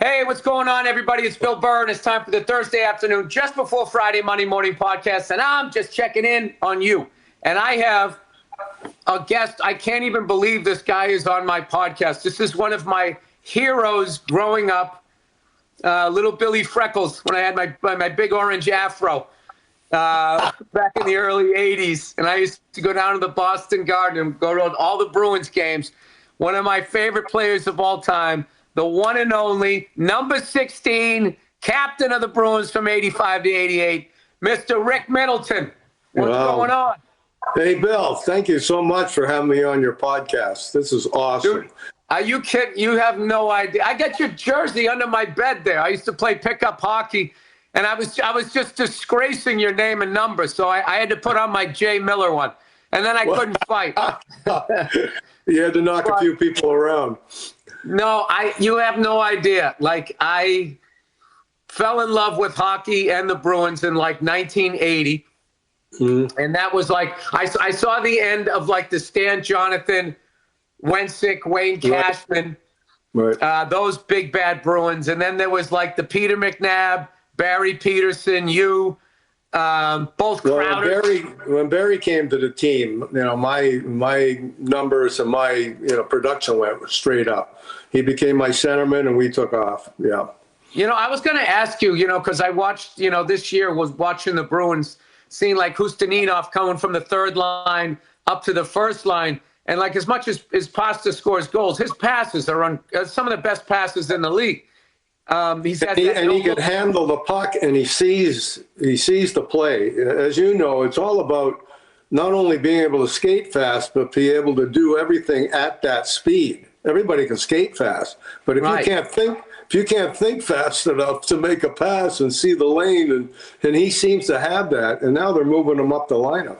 Hey, what's going on, everybody? It's Bill Burr, and it's time for the Thursday afternoon, just before Friday, Monday morning podcast, and I'm just checking in on you. And I have a guest. I can't even believe this guy is on my podcast. This is one of my heroes growing up, little Billy Freckles, when I had my big orange afro back in the early 80s. And I used to go down to the Boston Garden and go to all the Bruins games. One of my favorite players of all time, the one and only, number 16, captain of the Bruins from 85 to 88, Mr. Rick Middleton. What's going on? Hey, Bill, thank you so much for having me on your podcast. This is awesome. Dude, are you kidding? You have no idea. I got your jersey under my bed there. I used to play pickup hockey, and I was just disgracing your name and number, so I had to put on my Jay Miller one, and then I couldn't fight. You had to knock a few people around. No, you have no idea. Like, I fell in love with hockey and the Bruins in like 1980. Mm-hmm. And that was like, I saw the end of like the Stan Jonathan, Wensick, Wayne Cashman, right. Those big bad Bruins. And then there was like the Peter McNabb, Barry Peterson, both Crowders. When Barry came to the team, my numbers and my production went straight up. He became my centerman, and we took off. Yeah. I was going to ask you, because I watched, this year was watching the Bruins, seeing like Hustaninov coming from the third line up to the first line, and like as much as Pasta scores goals, his passes are some of the best passes in the league. He can handle the puck, and he sees the play. As you know, it's all about not only being able to skate fast, but be able to do everything at that speed. Everybody can skate fast, but if you can't think fast enough to make a pass and see the lane, and he seems to have that, and now they're moving him up the lineup.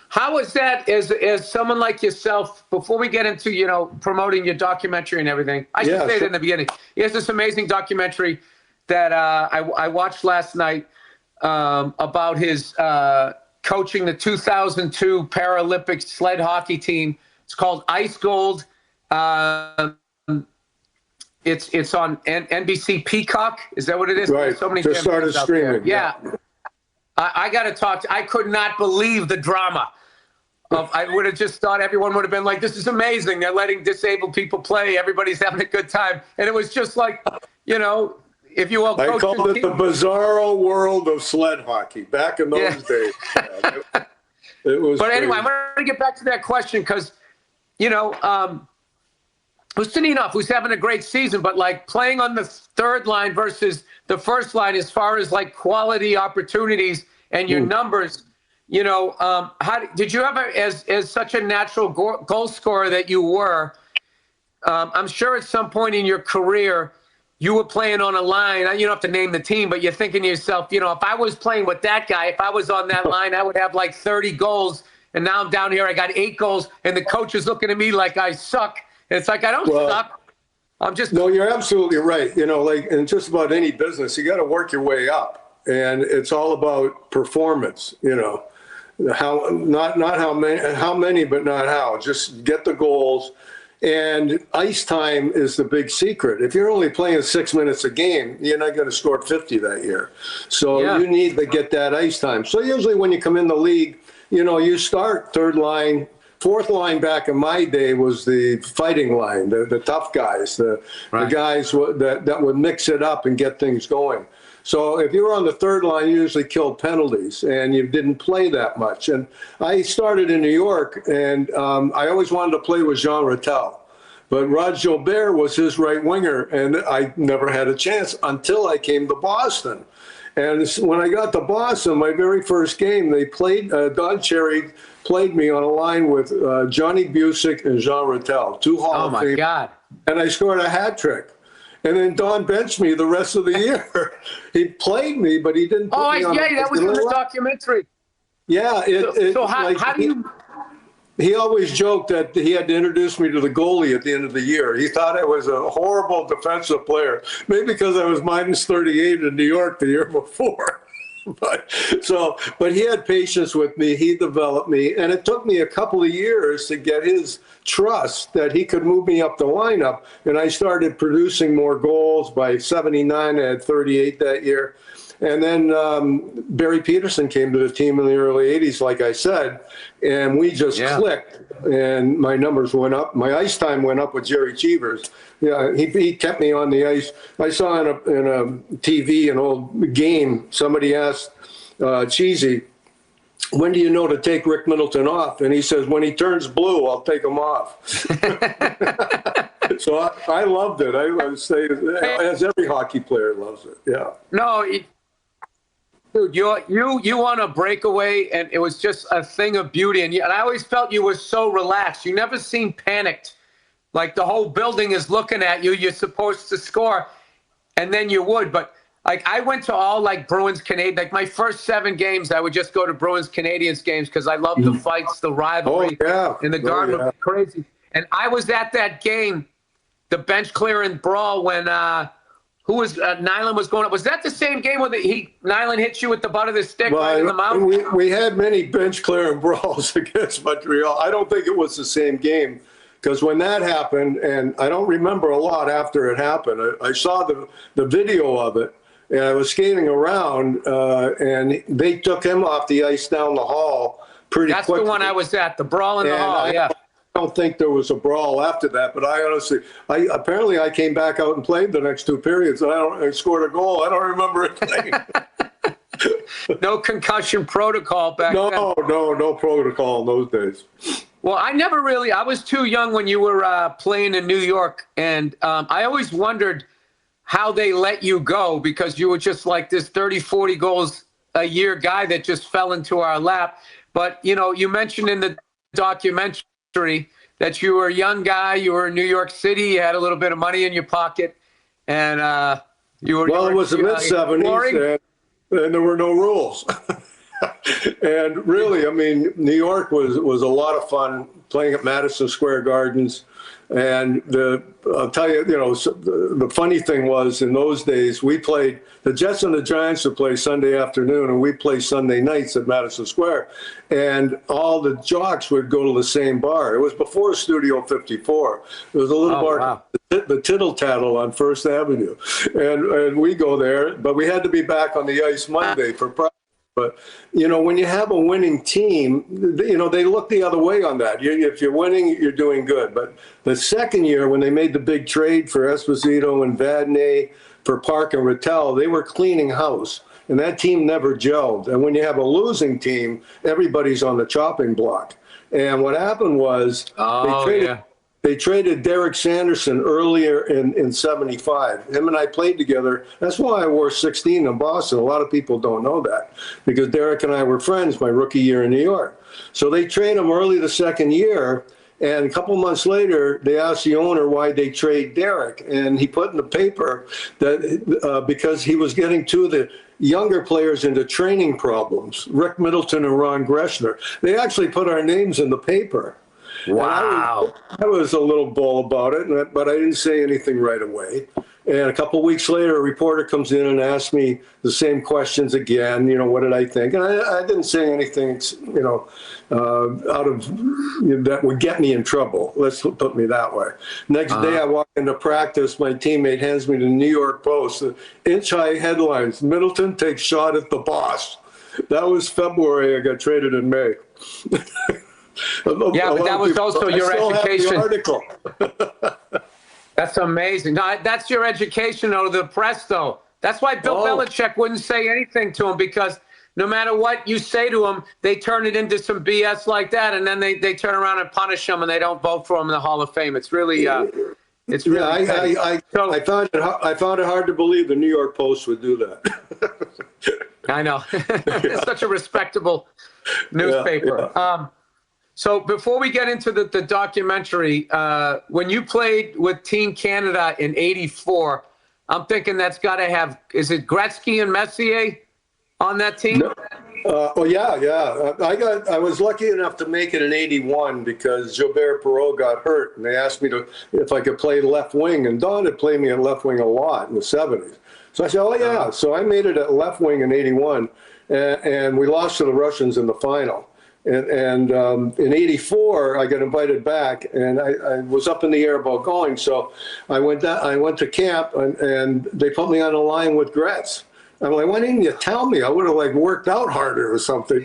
How is that as someone like yourself, before we get into, promoting your documentary and everything, I should say it in the beginning. He has this amazing documentary that I watched last night about his coaching the 2002 Paralympic sled hockey team. It's called Ice Gold. It's on NBC Peacock. Is that what it is? Right. So many just started streaming. Yeah. I got to talk. I could not believe the drama. I would have just thought everyone would have been like, this is amazing. They're letting disabled people play. Everybody's having a good time. And it was just like, if you will. I called it the bizarro world of sled hockey back in those days. It was. But anyway, I want to get back to that question because, Hustaninov, who's having a great season, but like playing on the third line versus the first line as far as like quality opportunities and your numbers, how did you ever, as such a natural goal scorer that you were, I'm sure at some point in your career, you were playing on a line. You don't have to name the team, but you're thinking to yourself, if I was playing with that guy, if I was on that line, I would have like 30 goals. And now I'm down here, I got 8 goals, and the coach is looking at me like I suck. It's like, I don't suck. I'm just. No, you're absolutely right. Like in just about any business, you got to work your way up, and it's all about performance. How many, but not how. Just get the goals, and ice time is the big secret. If you're only playing 6 minutes a game, you're not going to score 50 that year. So you need to get that ice time. So usually when you come in the league, you start third line. Fourth line back in my day was the fighting line, the tough guys, the guys that would mix it up and get things going. So if you were on the third line, you usually killed penalties, and you didn't play that much. And I started in New York, and I always wanted to play with Jean Rattel. But Rod Gilbert was his right winger, and I never had a chance until I came to Boston. And when I got to Boston, my very first game, they played, Don Cherry played me on a line with Johnny Busick and Jean Rattel, 2 Hall of Fame. Oh, my God. And I scored a hat trick. And then Don benched me the rest of the year. He played me, but he didn't put me on. That was in the documentary. Yeah. So how do you... He always joked that he had to introduce me to the goalie at the end of the year. He thought I was a horrible defensive player, maybe because I was minus 38 in New York the year before. But he had patience with me. He developed me, and it took me a couple of years to get his trust that he could move me up the lineup. And I started producing more goals. By '79, I had 38 that year. And then Barry Peterson came to the team in the early '80s, like I said, and we just clicked. And my numbers went up. My ice time went up with Jerry Cheevers. Yeah, he kept me on the ice. I saw in a TV, an old game, somebody asked Cheesy, when do you know to take Rick Middleton off? And he says, when he turns blue, I'll take him off. So I loved it. I would say, as every hockey player loves it. Yeah. No, dude, you on a breakaway, and it was just a thing of beauty. And I always felt you were so relaxed. You never seemed panicked. Like the whole building is looking at you. You're supposed to score, and then you would. But like I went to all like Bruins Canadian. Like my first 7 games, I would just go to Bruins Canadians games because I loved the fights, the rivalry, and the Garden was crazy. And I was at that game, the bench clearing brawl when Nyland was going up. Was that the same game when Nyland hit you with the butt of the stick right in the mouth? We had many bench clearing brawls against Montreal. I don't think it was the same game. Because when that happened, and I don't remember a lot after it happened, I saw the video of it, and I was skating around, and they took him off the ice down the hall pretty quickly. That's the one I was at, the brawl in the hall, yeah. I don't think there was a brawl after that, but apparently I came back out and played the next 2 periods, and I scored a goal. I don't remember a thing. No concussion protocol back then. No protocol in those days. Well, I was too young when you were playing in New York, and I always wondered how they let you go because you were just like this 30, 40 goals a year guy that just fell into our lap. But, you mentioned in the documentary that you were a young guy, you were in New York City, you had a little bit of money in your pocket, and you were... Well, it was the mid-'70s, and there were no rules. And really, I mean, New York was a lot of fun playing at Madison Square Gardens. And I'll tell you, the funny thing was in those days, the Jets and the Giants would play Sunday afternoon, and we play Sunday nights at Madison Square. And all the jocks would go to the same bar. It was before Studio 54. There was a little bar, wow, the Tittle Tattle on First Avenue. And we go there, but we had to be back on the ice Monday for practice. But, when you have a winning team, they look the other way on that. If you're winning, you're doing good. But the second year, when they made the big trade for Esposito and Vadnais, for Park and Rattel, they were cleaning house. And that team never gelled. And when you have a losing team, everybody's on the chopping block. And what happened was they traded Derek Sanderson earlier in '75. Him and I played together. That's why I wore 16 in Boston. A lot of people don't know that because Derek and I were friends my rookie year in New York. So they traded him early the second year. And a couple months later, they asked the owner why they trade Derek. And he put in the paper that because he was getting 2 of the younger players into training problems, Rick Middleton and Ron Greshner. They actually put our names in the paper. Wow. I was a little bull about it, but I didn't say anything right away. And a couple of weeks later, a reporter comes in and asks me the same questions again, what did I think? And I didn't say anything, out of that would get me in trouble. Let's put me that way. Next day, I walk into practice. My teammate hands me the New York Post, inch-high headlines, Middleton takes shot at the boss. That was February. I got traded in May. Yeah, but that was also your education. Article. That's amazing. No, that's your education, though, the press, though. That's why Bill Belichick wouldn't say anything to him because no matter what you say to him, they turn it into some BS like that, and then they turn around and punish him, and they don't vote for him in the Hall of Fame. It's really, it's really. I found it hard to believe the New York Post would do that. I know. It's such a respectable newspaper. Yeah. So before we get into the documentary, when you played with Team Canada in '84, I'm thinking that's got to have, is it Gretzky and Messier on that team? No. Yeah. I was lucky enough to make it in '81 because Gilbert Perreault got hurt, and they asked me if I could play left wing, and Don had played me at left wing a lot in the '70s. So I said, oh yeah. So I made it at left wing in '81. and we lost to the Russians in the final. And in '84, I got invited back, and I was up in the air about going. So I went to camp, and they put me on the line with Gretz. I'm like, why didn't you tell me? I would have worked out harder or something,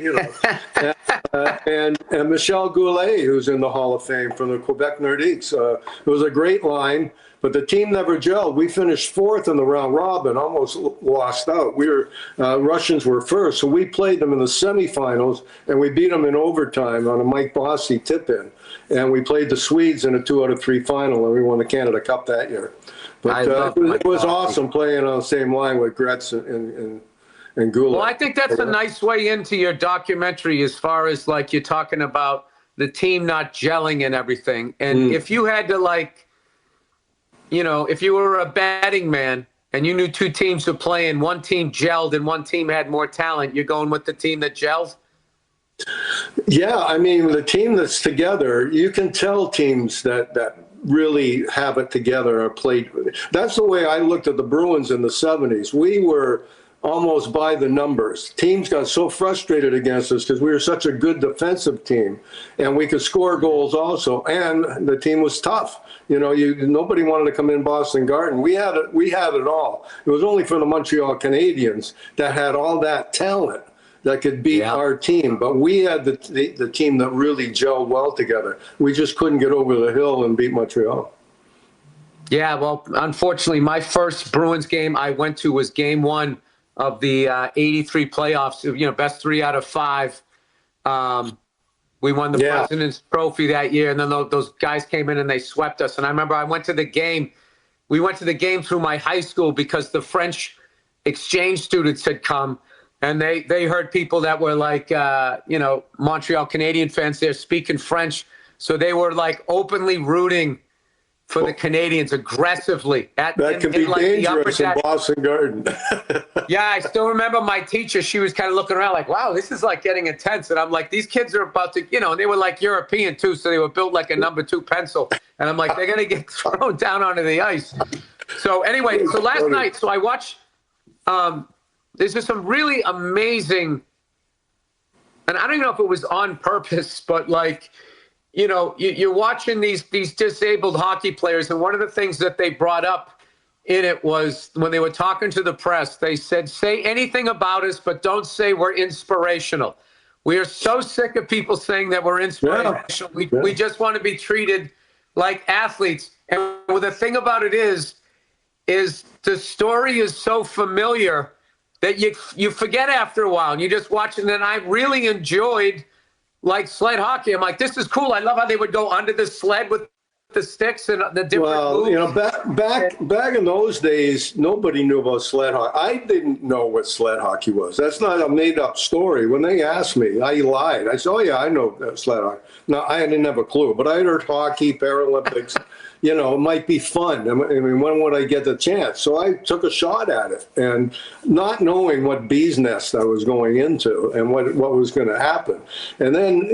and Michel Goulet, who's in the Hall of Fame from the Quebec Nordiques. It was a great line, but the team never gelled. We finished fourth in the round robin, almost lost out. Russians were first, so we played them in the semifinals, and we beat them in overtime on a Mike Bossy tip-in. And we played the Swedes in a 2-out-of-3 final, and we won the Canada Cup that year. But it was awesome playing on the same line with Gretz and Goulet. Well, I think that's a nice way into your documentary, as far as you're talking about the team not gelling and everything. And if you had to if you were a betting man and you knew two teams were playing, one team gelled and one team had more talent, you're going with the team that gels? Yeah, I mean, the team that's together, you can tell teams that really have it together or played. That's the way I looked at the Bruins in the 70s. We were almost by the numbers. Teams got so frustrated against us because we were such a good defensive team, and we could score goals also, and the team was tough. Nobody wanted to come in Boston Garden. We had it all. It was only for the Montreal Canadiens that had all that talent that could beat our team. But we had the team that really gelled well together. We just couldn't get over the hill and beat Montreal. Yeah, well, unfortunately, my first Bruins game I went to was game one of the 83 playoffs, best 3 out of 5. We won the President's Trophy that year, and then those guys came in and they swept us. And I remember I went to the game. We went to the game through my high school because the French exchange students had come, and they heard people that were Montreal Canadian fans there speaking French. So they were openly rooting for the Canadians aggressively. That could be dangerous in Boston Garden. Yeah, I still remember my teacher. She was kind of looking around wow, this is getting intense. And I'm like, these kids are about to, and they were European too, so they were built like a number 2 pencil. And I'm like, they're going to get thrown down onto the ice. So anyway, so last night, so I watched, there's just some really amazing, and I don't even know if it was on purpose, but you're watching these disabled hockey players, and one of the things that they brought up in it was when they were talking to the press, they said, say anything about us, but don't say we're inspirational. We are so sick of people saying that we're inspirational. Yeah. We just want to be treated like athletes. And the thing about it is the story is so familiar that you forget after a while, and you just watch it. And then I really enjoyed sled hockey. I'm like, this is cool. I love how they would go under the sled with the sticks and the different moves. Back in those days, nobody knew about sled hockey. I didn't know what sled hockey was. That's not a made-up story. When they asked me, I lied. I said, oh, yeah, I know sled hockey. No, I didn't have a clue. But I heard hockey, Paralympics. It might be fun. I mean, when would I get the chance? So I took a shot at it, and not knowing what bee's nest I was going into and what was going to happen. And then,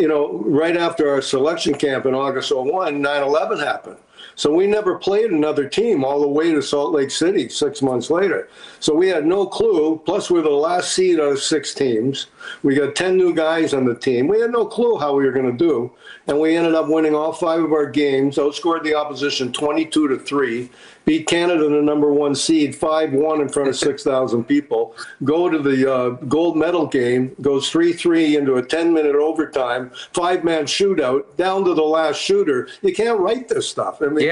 right after our selection camp in August 01, 9/11 happened. So we never played another team all the way to Salt Lake City 6 months later. So we had no clue. Plus, we're the last seed out of 6 teams. We got 10 new guys on the team. We had no clue how we were going to do. And we ended up winning all 5 of our games, outscored the opposition 22-3, beat Canada, the number 1 seed, 5-1 in front of 6,000 people, go to the gold medal game, goes 3-3 into a 10-minute overtime, 5-man shootout, down to the last shooter. You can't write this stuff. I mean,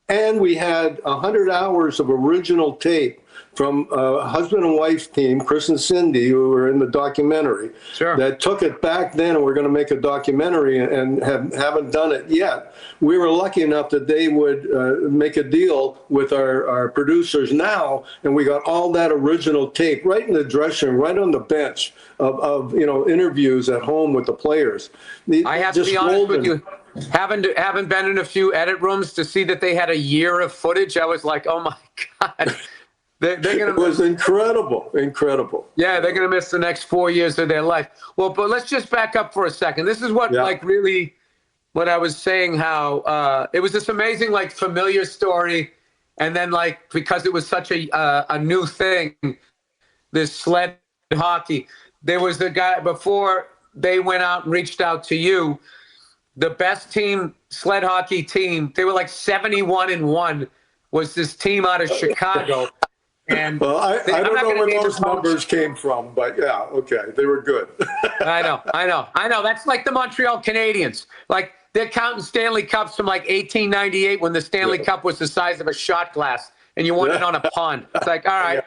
and we had 100 hours of original tape from a husband and wife team, Chris and Cindy, who were in the documentary, that took it back then, and we're going to make a documentary and haven't done it yet. We were lucky enough that they would make a deal with our producers now, and we got all that original tape right in the dressing room, right on the bench of interviews at home with the players. I have to be honest with you. Haven't been in a few edit rooms to see that they had a year of footage. I was like, oh my God. It was incredible. Yeah, they're going to miss the next 4 years of their life. Well, but let's just back up for a second. This is what really what I was saying, how it was this amazing, familiar story. And then because it was such a new thing, this sled hockey. there was a guy before they went out and reached out to you. The best team, sled hockey team, they were like 71-1. Was this team out of Chicago? And well, I don't know where those numbers came from, but yeah, okay, they were good. I know. That's like the Montreal Canadiens. Like they're counting Stanley Cups from like 1898 when the Stanley Cup was the size of a shot glass and you won it on a pond. It's like, all right.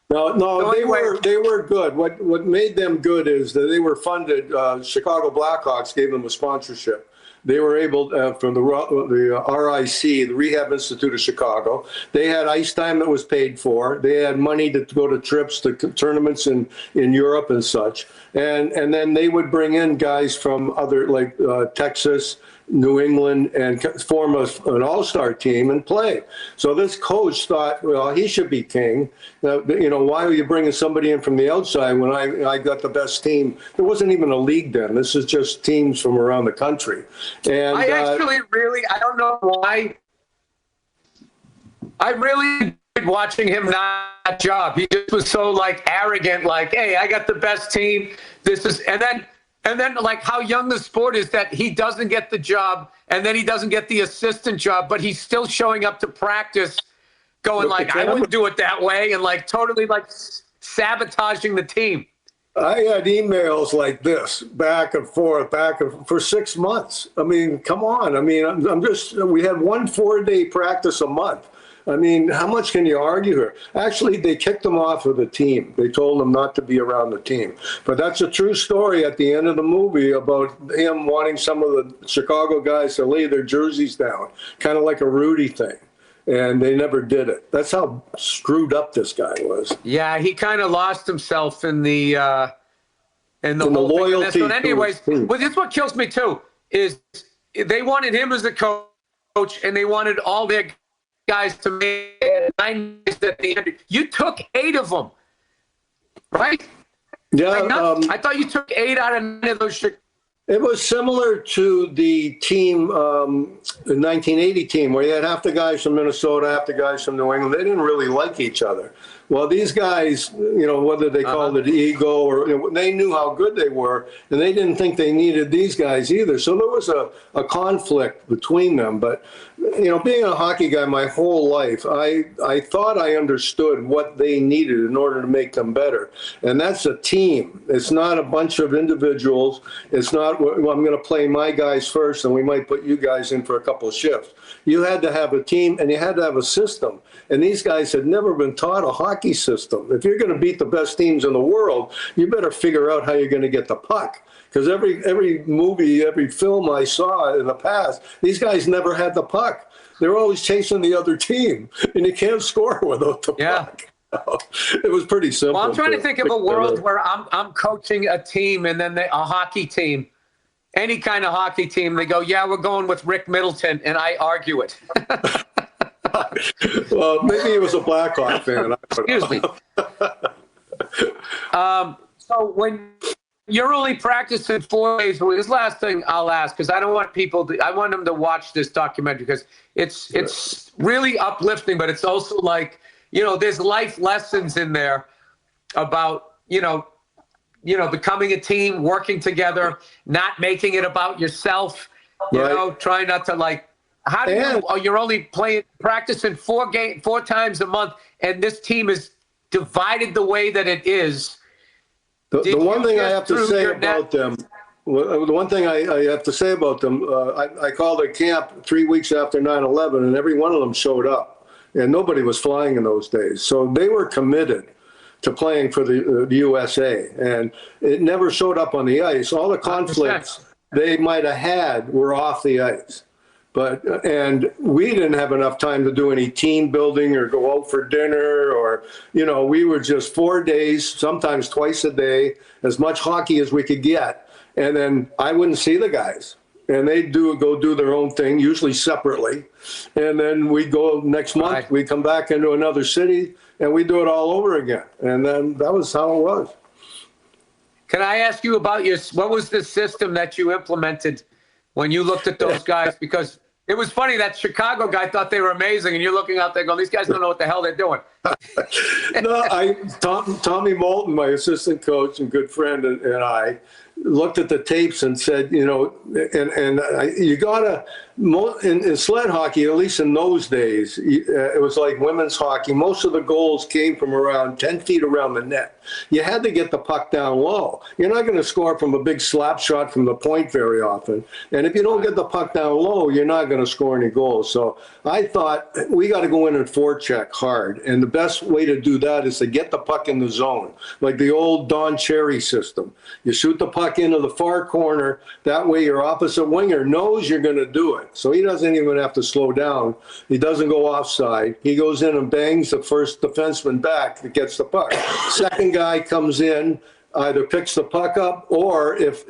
No, so they anyway, were good. What made them good is that they were funded. Chicago Blackhawks gave them a sponsorship. They were able, from the RIC, the Rehab Institute of Chicago, they had ice time that was paid for. They had money to go to trips to tournaments in Europe and such. And then they would bring in guys from other, like Texas, New England, and form an all-star team and play. So this coach thought, well, he should be king. Why are you bringing somebody in from the outside when I got the best team? There wasn't even a league then. This is just teams from around the country. And I actually I don't know why. I really enjoyed watching him not job. He just was so like arrogant, like, hey, I got the best team. And then, like, how young the sport is that he doesn't get the job, and then he doesn't get the assistant job, but he's still showing up to practice going, like, I wouldn't do it that way, and, like, totally, like, sabotaging the team. I had emails like this, back and forth, for 6 months. I mean, come on. I mean, we had 1 4-day practice a month. I mean, how much can you argue here? Actually, they kicked him off of the team. They told him not to be around the team. But that's a true story at the end of the movie about him wanting some of the Chicago guys to lay their jerseys down, kind of like a Rudy thing. And they never did it. That's how screwed up this guy was. Yeah, he kind of lost himself in the loyalty. But anyways, well, this is what kills me too, is they wanted him as a coach, and they wanted all their guys to make 9 at the end. You took 8 of them, right? Yeah. I thought you took 8 out of 9 of those. It was similar to the team, the 1980 team, where you had half the guys from Minnesota, half the guys from New England. They didn't really like each other. Well, these guys, whether they called it ego or they knew how good they were, and they didn't think they needed these guys either. So there was a conflict between them. But, being a hockey guy my whole life, I thought I understood what they needed in order to make them better. And that's a team. It's not a bunch of individuals. It's not, well, I'm going to play my guys first, and we might put you guys in for a couple of shifts. You had to have a team, and you had to have a system. And these guys had never been taught a hockey system. If you're going to beat the best teams in the world, you better figure out how you're going to get the puck. Because every movie, every film I saw in the past, these guys never had the puck. They're always chasing the other team, and you can't score without the puck. It was pretty simple. Well, I'm trying to think of a world where I'm coaching a team, and then a hockey team, any kind of hockey team, they go, yeah, we're going with Rick Middleton, and I argue it. Well, maybe he was a Blackhawk fan. Excuse me. So when you're only practicing 4 days a week, this last thing I'll ask, because I don't want I want them to watch this documentary, because it's really uplifting, but it's also like, there's life lessons in there about, becoming a team, working together, not making it about yourself, trying not to like, how do you're only practicing 4 times a month, and this team is divided the way that it is. The one thing I have to say about them, I called a camp 3 weeks after 9/11, and every one of them showed up, and nobody was flying in those days. So they were committed to playing for the USA, and it never showed up on the ice. All the conflicts they might have had were off the ice. And we didn't have enough time to do any team building or go out for dinner, or, we were just 4 days, sometimes twice a day, as much hockey as we could get. And then I wouldn't see the guys, and they'd go do their own thing, usually separately. And then we'd go next month, we'd come back into another city, and we'd do it all over again. And then that was how it was. Can I ask you about what was the system that you implemented when you looked at those guys? Because It was funny that Chicago guy thought they were amazing, and you're looking out there going, "These guys don't know what the hell they're doing." No, Tommy Moulton, my assistant coach and good friend, and I looked at the tapes and said, you know, you gotta in sled hockey, at least in those days, it was like women's hockey. Most of the goals came from around 10 feet around the net. You had to get the puck down low. You're not going to score from a big slap shot from the point very often. And if you don't get the puck down low, you're not going to score any goals. So I thought we got to go in and forecheck hard. And the best way to do that is to get the puck in the zone, like the old Don Cherry system. You shoot the puck into the far corner. That way your opposite winger knows you're going to do it. So he doesn't even have to slow down. He doesn't go offside. He goes in and bangs the first defenseman back that gets the puck. Second guy comes in, either picks the puck up, or if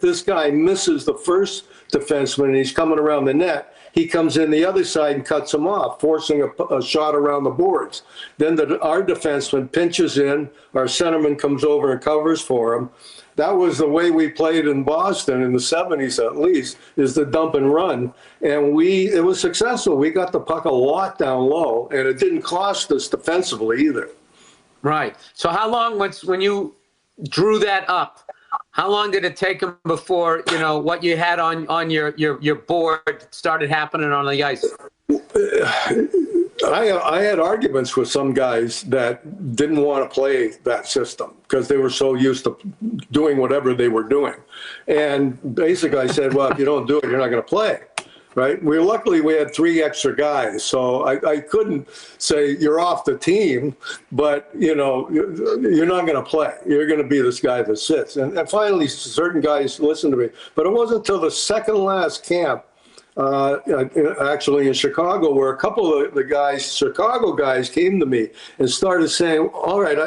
this guy misses the first defenseman and he's coming around the net, he comes in the other side and cuts him off, forcing a shot around the boards. Then our defenseman pinches in, our centerman comes over and covers for him. That was the way we played in Boston in the 70s, at least, is the dump and run. And it was successful. We got the puck a lot down low, and it didn't cost us defensively either. Right. So how long, when you drew that up, how long did it take them before, you know, what you had on your board started happening on the ice? I had arguments with some guys that didn't want to play that system because they were so used to doing whatever they were doing. And basically I said, well, if you don't do it, you're not going to play. Right. Luckily we had 3 extra guys, so I couldn't say you're off the team, but you know, you're not going to play. You're going to be this guy that sits. And finally, certain guys listened to me. But it wasn't until the second last camp, actually in Chicago, where a couple of the Chicago guys came to me and started saying, all right,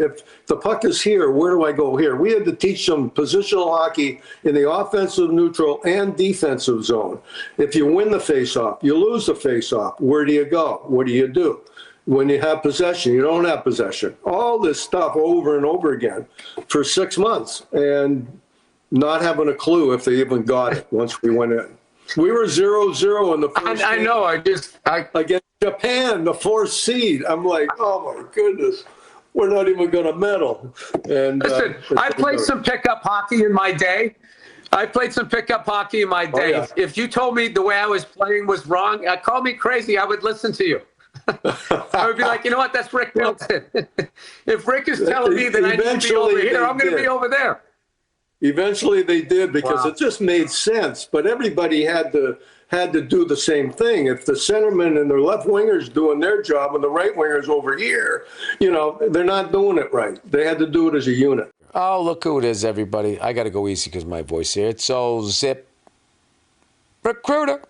if the puck is here, where do I go here? We had to teach them positional hockey in the offensive, neutral, and defensive zone. If you win the faceoff, you lose the faceoff. Where do you go? What do you do? When you have possession, you don't have possession. All this stuff over and over again for 6 months, and not having a clue if they even got it once we went in. We were 0-0 in the first I game know. against Japan, the 4th seed. I'm like, oh my goodness, we're not even going to medal. And listen, I played some pickup hockey in my day. Oh, yeah. If you told me the way I was playing was wrong, call me crazy. I would listen to you. I would be like, you know what? That's Rick Middleton. If Rick is telling me that I need to be over here, I'm going to be over there. Eventually they did, because it just made sense. But everybody had to do the same thing. If the centerman and the left wingers doing their job and the right wingers over here, you know, they're not doing it right. They had to do it as a unit. Oh, look who it is, everybody. I got to go easy because my voice here. It's so Zip Recruiter.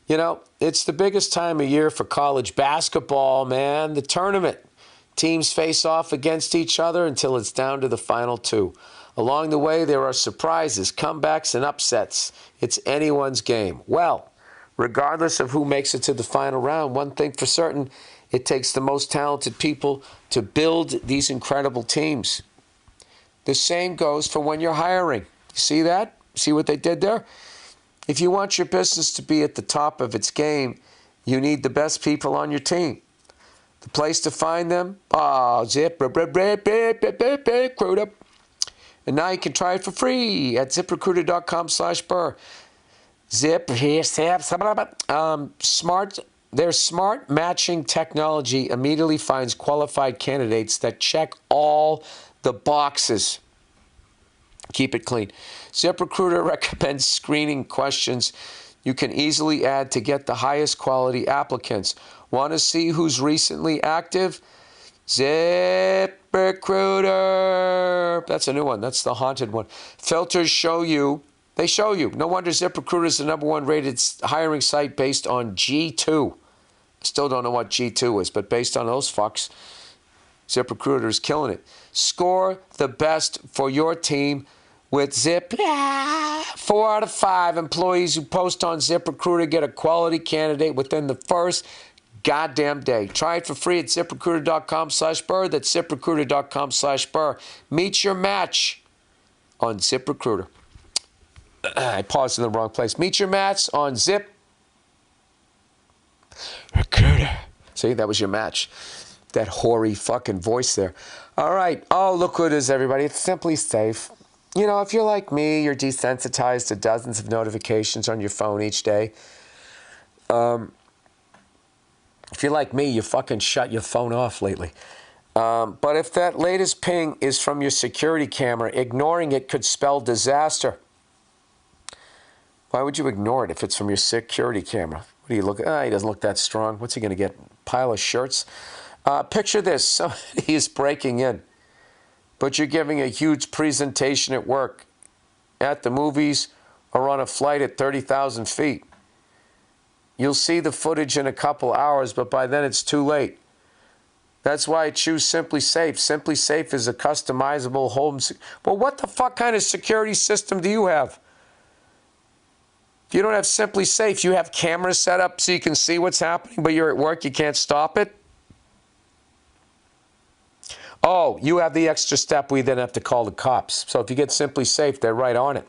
You know, it's the biggest time of year for college basketball, man. The tournament. Teams face off against each other until it's down to the final 2. Along the way, there are surprises, comebacks, and upsets. It's anyone's game. Well, regardless of who makes it to the final round, one thing for certain, it takes the most talented people to build these incredible teams. The same goes for when you're hiring. See that? See what they did there? If you want your business to be at the top of its game, you need the best people on your team. The place to find them? Zip, recruiter. And now you can try it for free at ziprecruiter.com/Burr. Their smart matching technology immediately finds qualified candidates that check all the boxes. Keep it clean. ZipRecruiter recommends screening questions you can easily add to get the highest quality applicants. Want to see who's recently active? ZipRecruiter. That's a new one. That's the haunted one. Filters show you. They show you. No wonder ZipRecruiter is the #1 rated hiring site based on G2. Still don't know what G2 is, but based on those fucks, ZipRecruiter is killing it. Score the best for your team with Zip. 4 out of 5 employees who post on ZipRecruiter get a quality candidate within the first goddamn day. Try it for free at ziprecruiter.com/Burr. That's ziprecruiter.com/Burr. Meet your match on ZipRecruiter. I paused in the wrong place. Meet your match on Zip Recruiter. See, that was your match. That hoary fucking voice there. All right. Oh, look who it is, everybody. It's Simply Safe. You know, if you're like me, you're desensitized to dozens of notifications on your phone each day. If you're like me, you fucking shut your phone off lately. But if that latest ping is from your security camera, ignoring it could spell disaster. Why would you ignore it if it's from your security camera? What do you look at? He doesn't look that strong. What's he going to get? Pile of shirts? Picture this. Somebody is breaking in, but you're giving a huge presentation at work, at the movies, or on a flight at 30,000 feet. You'll see the footage in a couple hours, but by then it's too late. That's why I choose Simply Safe. Simply Safe is a customizable home. Well, what the fuck kind of security system do you have? If you don't have Simply Safe, you have cameras set up so you can see what's happening, but you're at work, you can't stop it. Oh, you have the extra step we then have to call the cops. So if you get Simply Safe, they're right on it.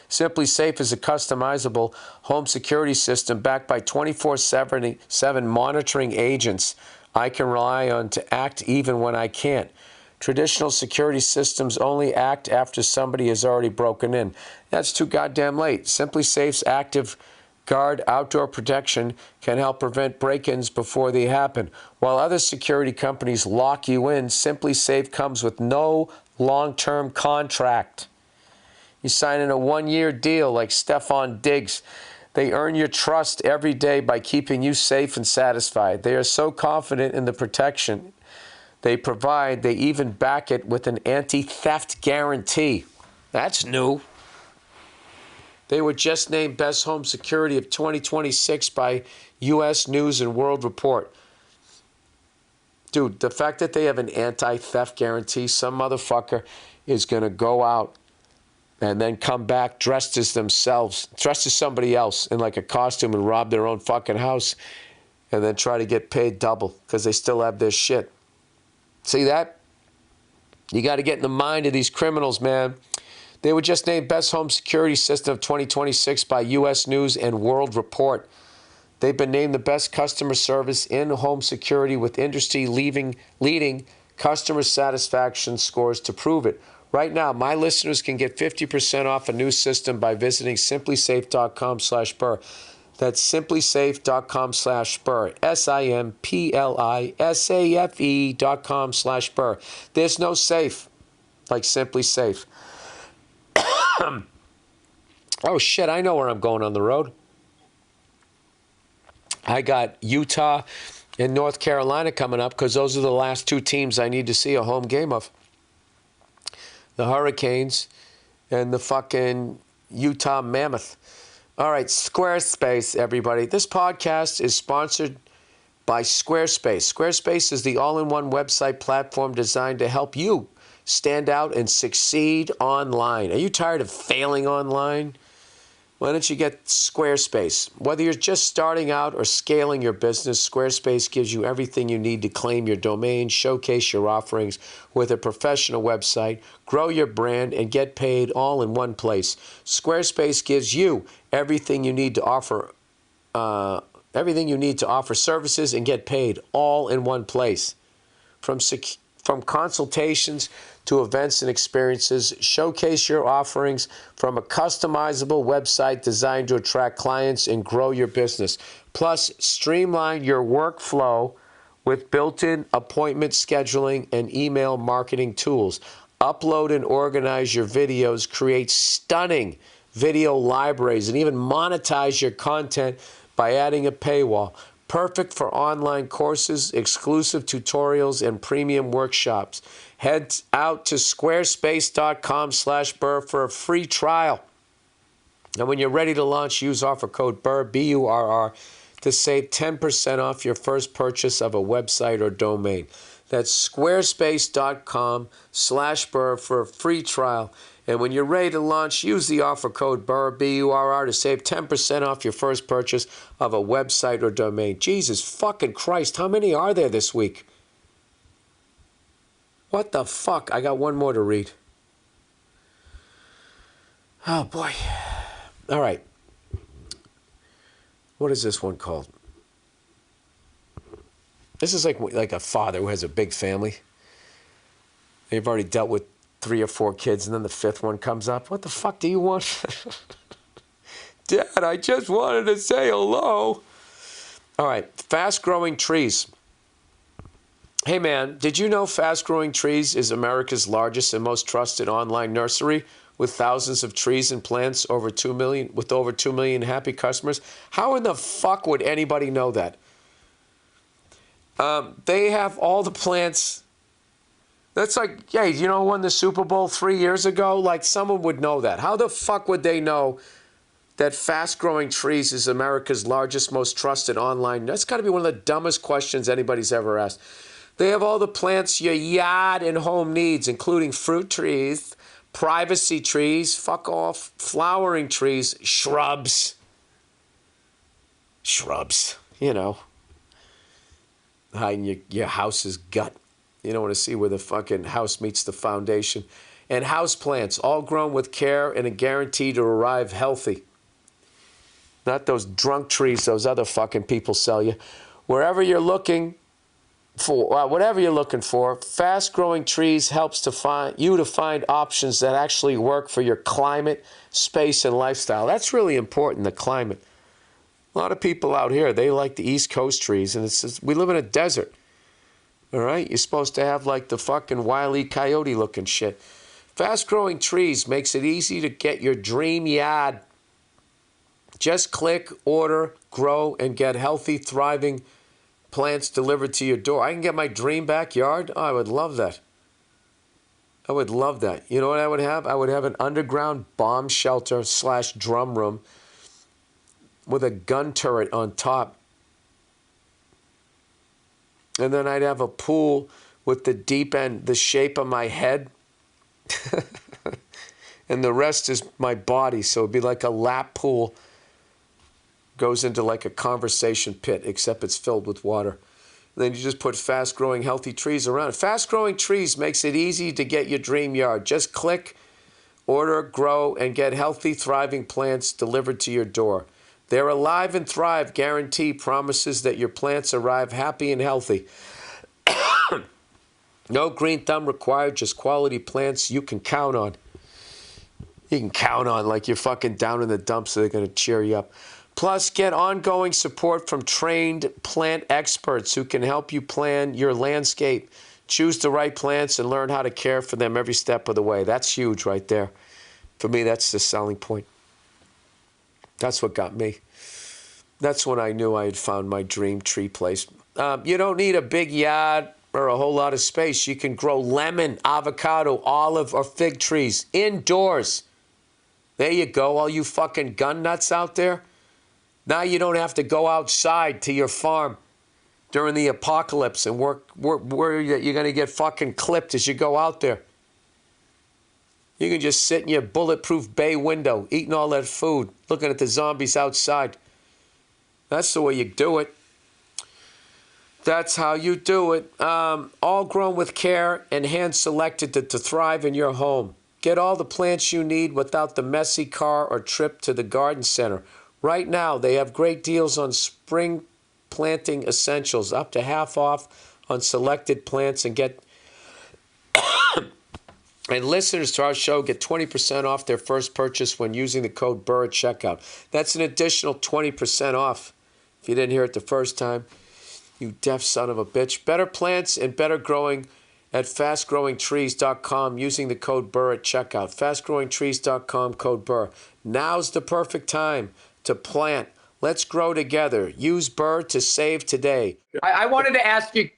Simply Safe is a customizable home security system backed by 24/7 monitoring agents I can rely on to act even when I can't. Traditional security systems only act after somebody has already broken in. That's too goddamn late. Simply Safe's Active Guard outdoor protection can help prevent break-ins before they happen. While other security companies lock you in, Simply Safe comes with no long-term contract. You sign in a one-year deal like Stefan Diggs. They earn your trust every day by keeping you safe and satisfied. They are so confident in the protection they provide, they even back it with an anti-theft guarantee. That's new. They were just named Best Home Security of 2026 by U.S. News and World Report. Dude, the fact that they have an anti-theft guarantee, some motherfucker is going to go out and then come back dressed as themselves, dressed as somebody else in like a costume and rob their own fucking house and then try to get paid double because they still have their shit. See that? You got to get in the mind of these criminals, man. They were just named Best Home Security System of 2026 by U.S. News and World Report. They've been named the best customer service in home security with industry-leading customer satisfaction scores to prove it. Right now, my listeners can get 50% off a new system by visiting simplysafe.com/Burr. That's simplysafe.com/Burr. simplisafe.com/Burr. There's no safe like Simply Safe. Oh, shit, I know where I'm going on the road. I got Utah and North Carolina coming up because those are the last two teams I need to see a home game of. The Hurricanes and the fucking Utah Mammoth. All right, Squarespace, everybody. This podcast is sponsored by Squarespace. Squarespace is the all-in-one website platform designed to help you stand out and succeed online. Are you tired of failing online? Why don't you get Squarespace? Whether you're just starting out or scaling your business, Squarespace gives you everything you need to claim your domain, showcase your offerings with a professional website, grow your brand, and get paid all in one place. Squarespace gives you everything you need to offer services and get paid all in one place. From consultations to events and experiences, showcase your offerings from a customizable website designed to attract clients and grow your business. Plus, streamline your workflow with built-in appointment scheduling and email marketing tools. Upload and organize your videos, create stunning video libraries, and even monetize your content by adding a paywall. Perfect for online courses, exclusive tutorials, and premium workshops. Head out to squarespace.com/Burr for a free trial. And when you're ready to launch, use offer code BURR, B-U-R-R, to save 10% off your first purchase of a website or domain. That's squarespace.com/Burr for a free trial. And when you're ready to launch, use the offer code BURR, B-U-R-R, to save 10% off your first purchase of a website or domain. Jesus fucking Christ, how many are there this week? What the fuck? I got one more to read. Oh, boy. All right. What is this one called? This is like a father who has a big family. They've already dealt with 3 or 4 kids, and then the 5th one comes up. What the fuck do you want? Dad, I just wanted to say hello. All right, fast-growing trees. Hey, man, did you know Fast Growing Trees is America's largest and most trusted online nursery with thousands of trees and plants with over 2 million happy customers? How in the fuck would anybody know that? They have all the plants. That's like, hey, you know who won the Super Bowl 3 years ago? Like, someone would know that. How the fuck would they know that Fast Growing Trees is America's largest, most trusted online? That's got to be one of the dumbest questions anybody's ever asked. They have all the plants your yard and home needs, including fruit trees, privacy trees, fuck off, flowering trees, shrubs. Shrubs, you know. Hiding your house's gut. You don't want to see where the fucking house meets the foundation. And house plants, all grown with care and a guarantee to arrive healthy. Not those drunk trees those other fucking people sell you. Whatever you're looking for, Fast Growing Trees helps to find options that actually work for your climate, space, and lifestyle. That's really important, the climate. A lot of people out here, they like the East Coast trees, and we live in a desert. All right? You're supposed to have like the fucking Wile E. Coyote looking shit. Fast Growing Trees makes it easy to get your dream yard. Just click, order, grow, and get healthy, thriving plants delivered to your door. I can get my dream backyard. Oh, I would love that. I would love that. You know what I would have? I would have an underground bomb shelter / drum room with a gun turret on top. And then I'd have a pool with the deep end, the shape of my head. And the rest is my body. So it'd be like a lap pool. Goes into like a conversation pit, except it's filled with water. And then you just put Fast Growing Healthy Trees around. Fast Growing Trees makes it easy to get your dream yard. Just click, order, grow, and get healthy, thriving plants delivered to your door. Their Alive and Thrive guarantee promises that your plants arrive happy and healthy. No green thumb required, just quality plants you can count on. You can count on like you're fucking down in the dumps, so they're going to cheer you up. Plus, get ongoing support from trained plant experts who can help you plan your landscape, choose the right plants, and learn how to care for them every step of the way. That's huge right there. For me, that's the selling point. That's what got me. That's when I knew I had found my dream tree place. You don't need a big yard or a whole lot of space. You can grow lemon, avocado, olive, or fig trees indoors. There you go, all you fucking gun nuts out there. Now you don't have to go outside to your farm during the apocalypse and work where you're going to get fucking clipped as you go out there. You can just sit in your bulletproof bay window, eating all that food, looking at the zombies outside. That's the way you do it. That's how you do it. All grown with care and hand-selected to thrive in your home. Get all the plants you need without the messy car or trip to the garden center. Right now, they have great deals on spring planting essentials, up to half off on selected plants, and and listeners to our show get 20% off their first purchase when using the code Burr at checkout. That's an additional 20% off. If you didn't hear it the first time, you deaf son of a bitch. Better plants and better growing at fastgrowingtrees.com using the code Burr at checkout. Fastgrowingtrees.com, code Burr. Now's the perfect time to plant. Let's grow together. Use Burr to save today. I wanted to ask you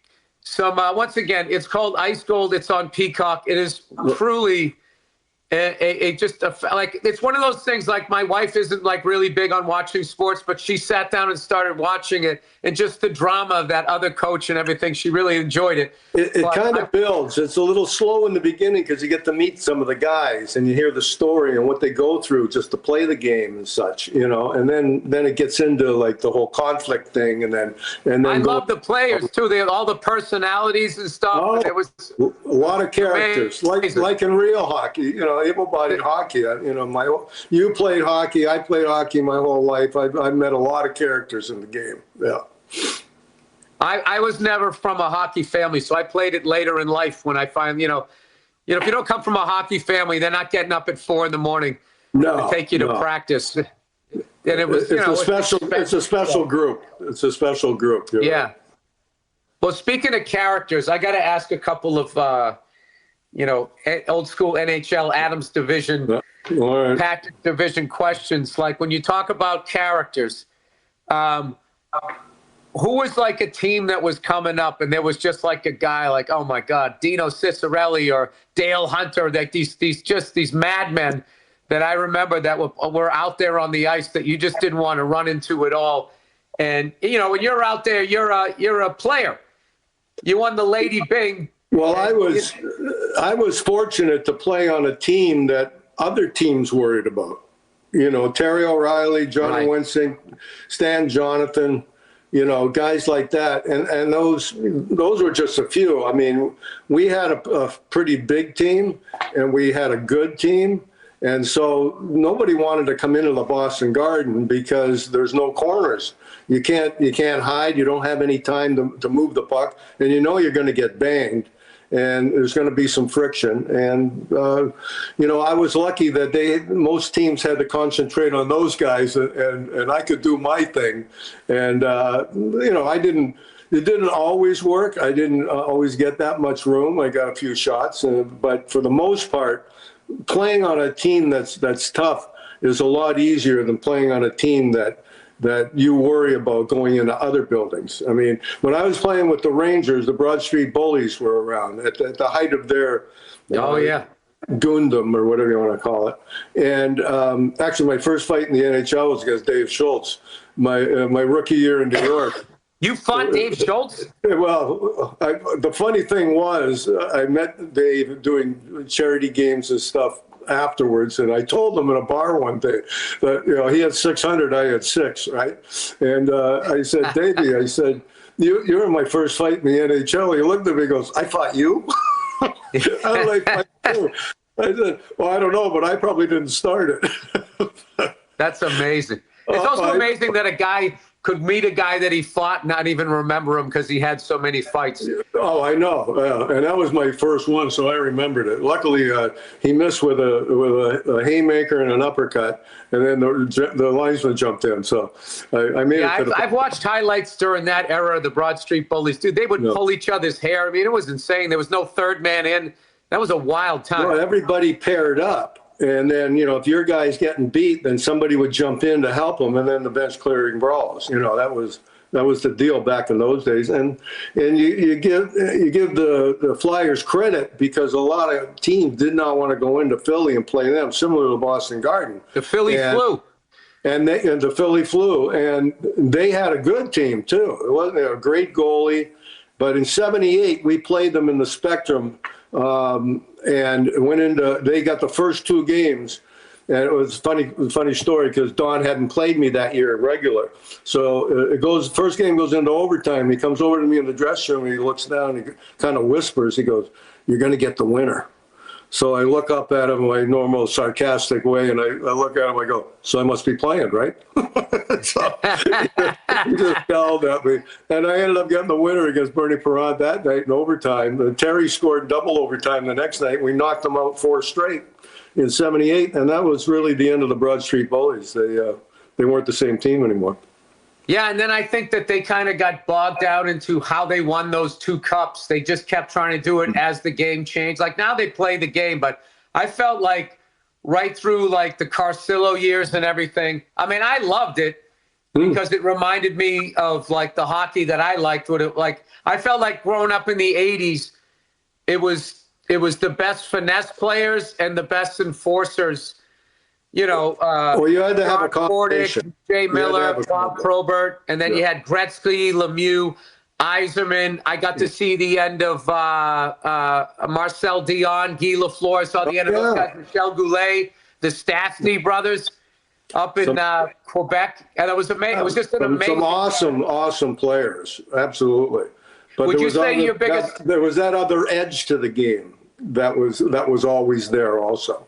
some, once again, it's called Ice Gold. It's on Peacock. It is truly like, it's one of those things, like, my wife isn't like really big on watching sports, but she sat down and started watching it, and just the drama of that other coach and everything, she really enjoyed it. It kind of builds. It's a little slow in the beginning because you get to meet some of the guys and you hear the story and what they go through just to play the game and such, you know, and then it gets into like the whole conflict thing, and then I love the players too. They had all the personalities and stuff. Oh, it was a lot of characters, like in real hockey, you know. able-bodied hockey. You played hockey. I played hockey my whole life. I've met a lot of characters in the game. Yeah. I was never from a hockey family, so I played it later in life when I find, if you don't come from a hockey family, they're not getting up at 4 a.m. to take you to practice. And it was, it's a special group. It's a special group. Yeah. Right. Well, speaking of characters, I got to ask a couple of, old school NHL Adams division, Patrick division questions. Like when you talk about characters, who was like a team that was coming up and there was just like a guy like, oh my God, Dino Ciccarelli or Dale Hunter, like these madmen that I remember that were out there on the ice that you just didn't want to run into at all. And, when you're out there, you're a player. You won the Lady Byng. Well, I was fortunate to play on a team that other teams worried about. Terry O'Reilly, Johnny Winsing, Stan Jonathan, guys like that. And those were just a few. I mean, we had a pretty big team and we had a good team. And so nobody wanted to come into the Boston Garden because there's no corners. You can't hide. You don't have any time to move the puck. And you're going to get banged. And there's going to be some friction. And, I was lucky that most teams had to concentrate on those guys and I could do my thing. And, it didn't always work. I didn't always get that much room. I got a few shots, but for the most part, playing on a team that's tough is a lot easier than playing on a team that you worry about going into other buildings. I mean, when I was playing with the Rangers, the Broad Street Bullies were around at the height of their Gundam or whatever you want to call it. And actually, my first fight in the NHL was against Dave Schultz, my rookie year in New York. You fought Dave Schultz? Well, the funny thing was, I met Dave doing charity games and stuff afterwards, and I told him in a bar one day that he had 600, I had 6, right? And I said, Davey, I said, you're in my first fight in the NHL. He looked at me and goes, I fought you? I'm like, I said, well, I don't know, but I probably didn't start it. That's amazing. It's also amazing that a guy could meet a guy that he fought, not even remember him because he had so many fights. Oh, I know. And that was my first one, so I remembered it. Luckily, he missed with a haymaker and an uppercut, and then the linesman jumped in. So I made it. I've watched highlights during that era of the Broad Street Bullies. Dude, they would pull each other's hair. I mean, it was insane. There was no third man in. That was a wild time. Well, everybody paired up. And then, if your guy's getting beat, then somebody would jump in to help him, and then the bench clearing brawls. That was the deal back in those days. And you give the Flyers credit because a lot of teams did not want to go into Philly and play them, similar to the Boston Garden. The Philly flu. And the Philly flu, and they had a good team too. It wasn't a great goalie, but in '78 we played them in the Spectrum. And they got the first 2 games, and it was a funny story because Don hadn't played me that year regular. So first game goes into overtime. He comes over to me in the dressing room, and he looks down, and he kind of whispers, he goes, "You're going to get the winner." So I look up at him in my normal sarcastic way, and I look at him, I go, "So I must be playing, right?" So he just yelled at me. And I ended up getting the winner against Bernie Perrant that night in overtime. And Terry scored double overtime the next night. We knocked them out 4 straight in '78, and that was really the end of the Broad Street Bullies. They weren't the same team anymore. Yeah, and then I think that they kind of got bogged down into how they won those 2 cups. They just kept trying to do it as the game changed. Like now they play the game, but I felt like right through like the Carcillo years and everything. I mean, I loved it because it reminded me of like the hockey that I liked. I felt like growing up in the 80s, it was the best finesse players and the best enforcers. Well, you had to have a combination. Jay Miller, Bob Probert, and then you had Gretzky, Lemieux, Yzerman. I got to see the end of Marcel Dion, Guy Lafleur. I saw the end of those guys, Michel Goulet, the Stastny brothers up in Quebec. And it was amazing. It was just an amazing. Some awesome players. Absolutely. But would you say your biggest? There was that other edge to the game that was always there also.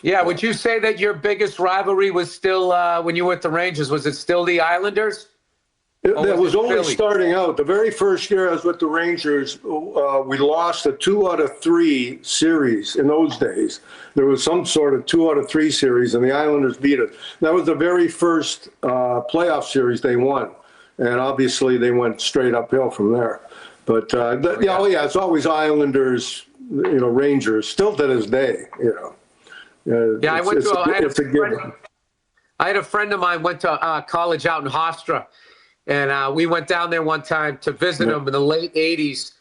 Yeah, would you say that your biggest rivalry was still when you were at the Rangers? Was it still the Islanders? That was only Philly? starting out. The very first year I was with the Rangers, we lost a 2 out of 3 series in those days. There was some sort of 2 out of 3 series, and the Islanders beat us. That was the very first playoff series they won, and obviously they went straight uphill from there. But it's always Islanders, Rangers, still to this day. Yeah, I had a friend of mine went to college out in Hofstra. And we went down there one time to visit him in the late 80s.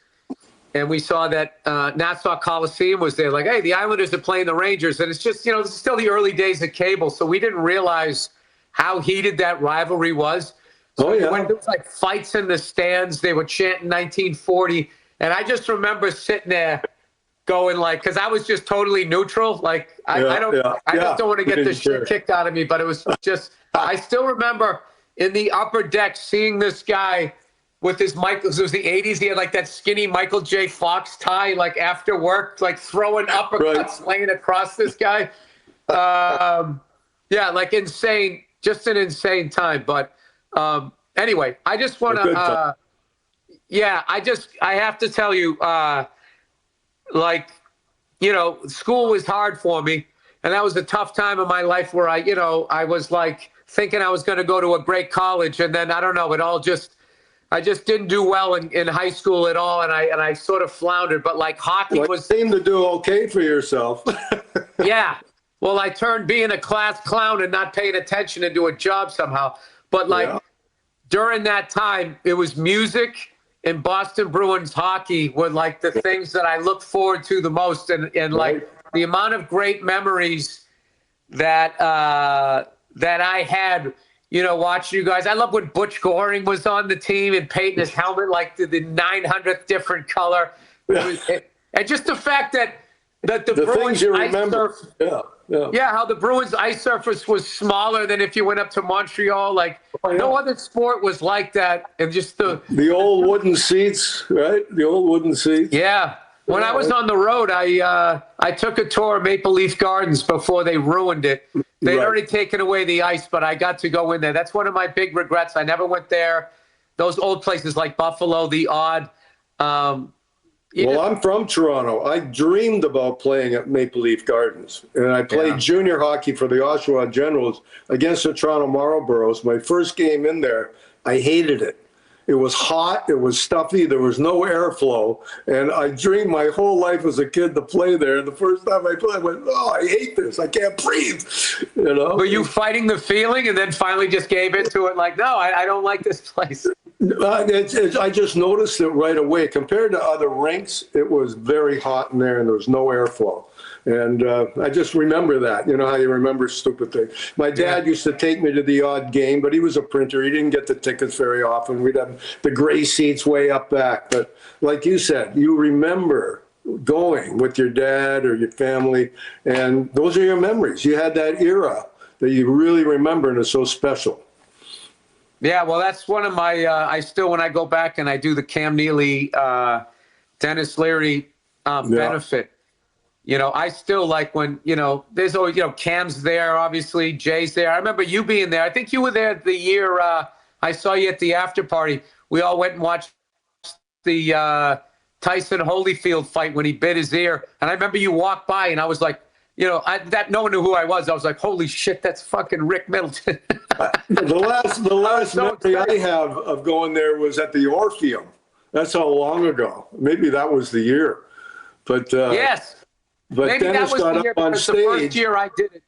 And we saw that Nassau Coliseum was there. Like, hey, the Islanders are playing the Rangers. And it's just, this is still the early days of cable. So we didn't realize how heated that rivalry was. So when there was like fights in the stands, they were chanting 1940. And I just remember sitting there going like, because I was just totally neutral. Like, I just don't want to get this shit kicked out of me. But it was just, I still remember in the upper deck seeing this guy with his it was the 80s. He had like that skinny Michael J. Fox tie, like after work, like throwing uppercuts, laying across this guy. Like insane, just an insane time. But anyway, I just want to, I have to tell you, school was hard for me. And that was a tough time in my life where I was like thinking I was going to go to a great college. And then, I don't know, I just didn't do well in high school at all. And I sort of floundered, but like hockey was. You seemed to do okay for yourself. Yeah. Well, I turned being a class clown and not paying attention into a job somehow. But during that time, it was music and Boston Bruins hockey were like the things that I looked forward to the most. And like the amount of great memories that I had, watching you guys. I love when Butch Goring was on the team and painting his helmet like the 900th different color. And just the fact that the Bruins things you remember. How the Bruins ice surface was smaller than if you went up to Montreal. Like no other sport was like that. And just the old wooden seats, right? The old wooden seats. Yeah. When I was on the road, I took a tour of Maple Leaf Gardens before they ruined it. They'd already taken away the ice, but I got to go in there. That's one of my big regrets. I never went there. Those old places like Buffalo, the Odd. I'm from Toronto. I dreamed about playing at Maple Leaf Gardens, and I played junior hockey for the Oshawa Generals against the Toronto Marlboros. My first game in there, I hated it. It was hot. It was stuffy. There was no airflow. And I dreamed my whole life as a kid to play there. And the first time I played, I went, I hate this. I can't breathe. Were you fighting the feeling and then finally just gave into it like, no, I don't like this place? I just noticed it right away. Compared to other rinks, it was very hot in there and there was no airflow. And I just remember that. You know how you remember stupid things. My dad used to take me to the odd game, but he was a printer. He didn't get the tickets very often. We'd have the gray seats way up back. But like you said, you remember going with your dad or your family, and those are your memories. You had that era that you really remember, and it's so special. Yeah, well, that's one of my, I still, when I go back and I do the Cam Neely, Dennis Leary benefit, I still like when, there's always, Cam's there, obviously, Jay's there. I remember you being there. I think you were there the year I saw you at the after party. We all went and watched the Tyson Holyfield fight when he bit his ear. And I remember you walked by and I was like, that no one knew who I was. I was like, holy shit, that's fucking Rick Middleton. The last memory I have of going there was at the Orpheum. That's how long ago. Maybe that was the year. But yes. But maybe Dennis that was got the year up on because stage. the first year I did it.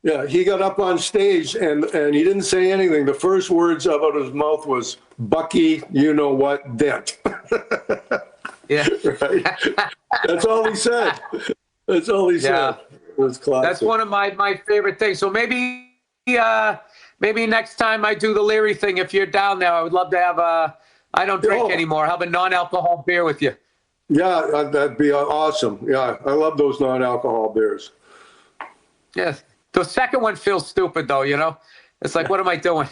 Yeah, he got up on stage and he didn't say anything. The first words out of his mouth was, Bucky, you know what, Dent. Yeah. Right? That's all he said. That's all he said. It was classic. That's one of my favorite things. So maybe next time I do the Leary thing, if you're down there, I would love to have I don't drink anymore, have a non-alcohol beer with you. Yeah, that'd be awesome. Yeah, I love those non-alcohol beers. Yes. The second one feels stupid, though, It's like, what am I doing?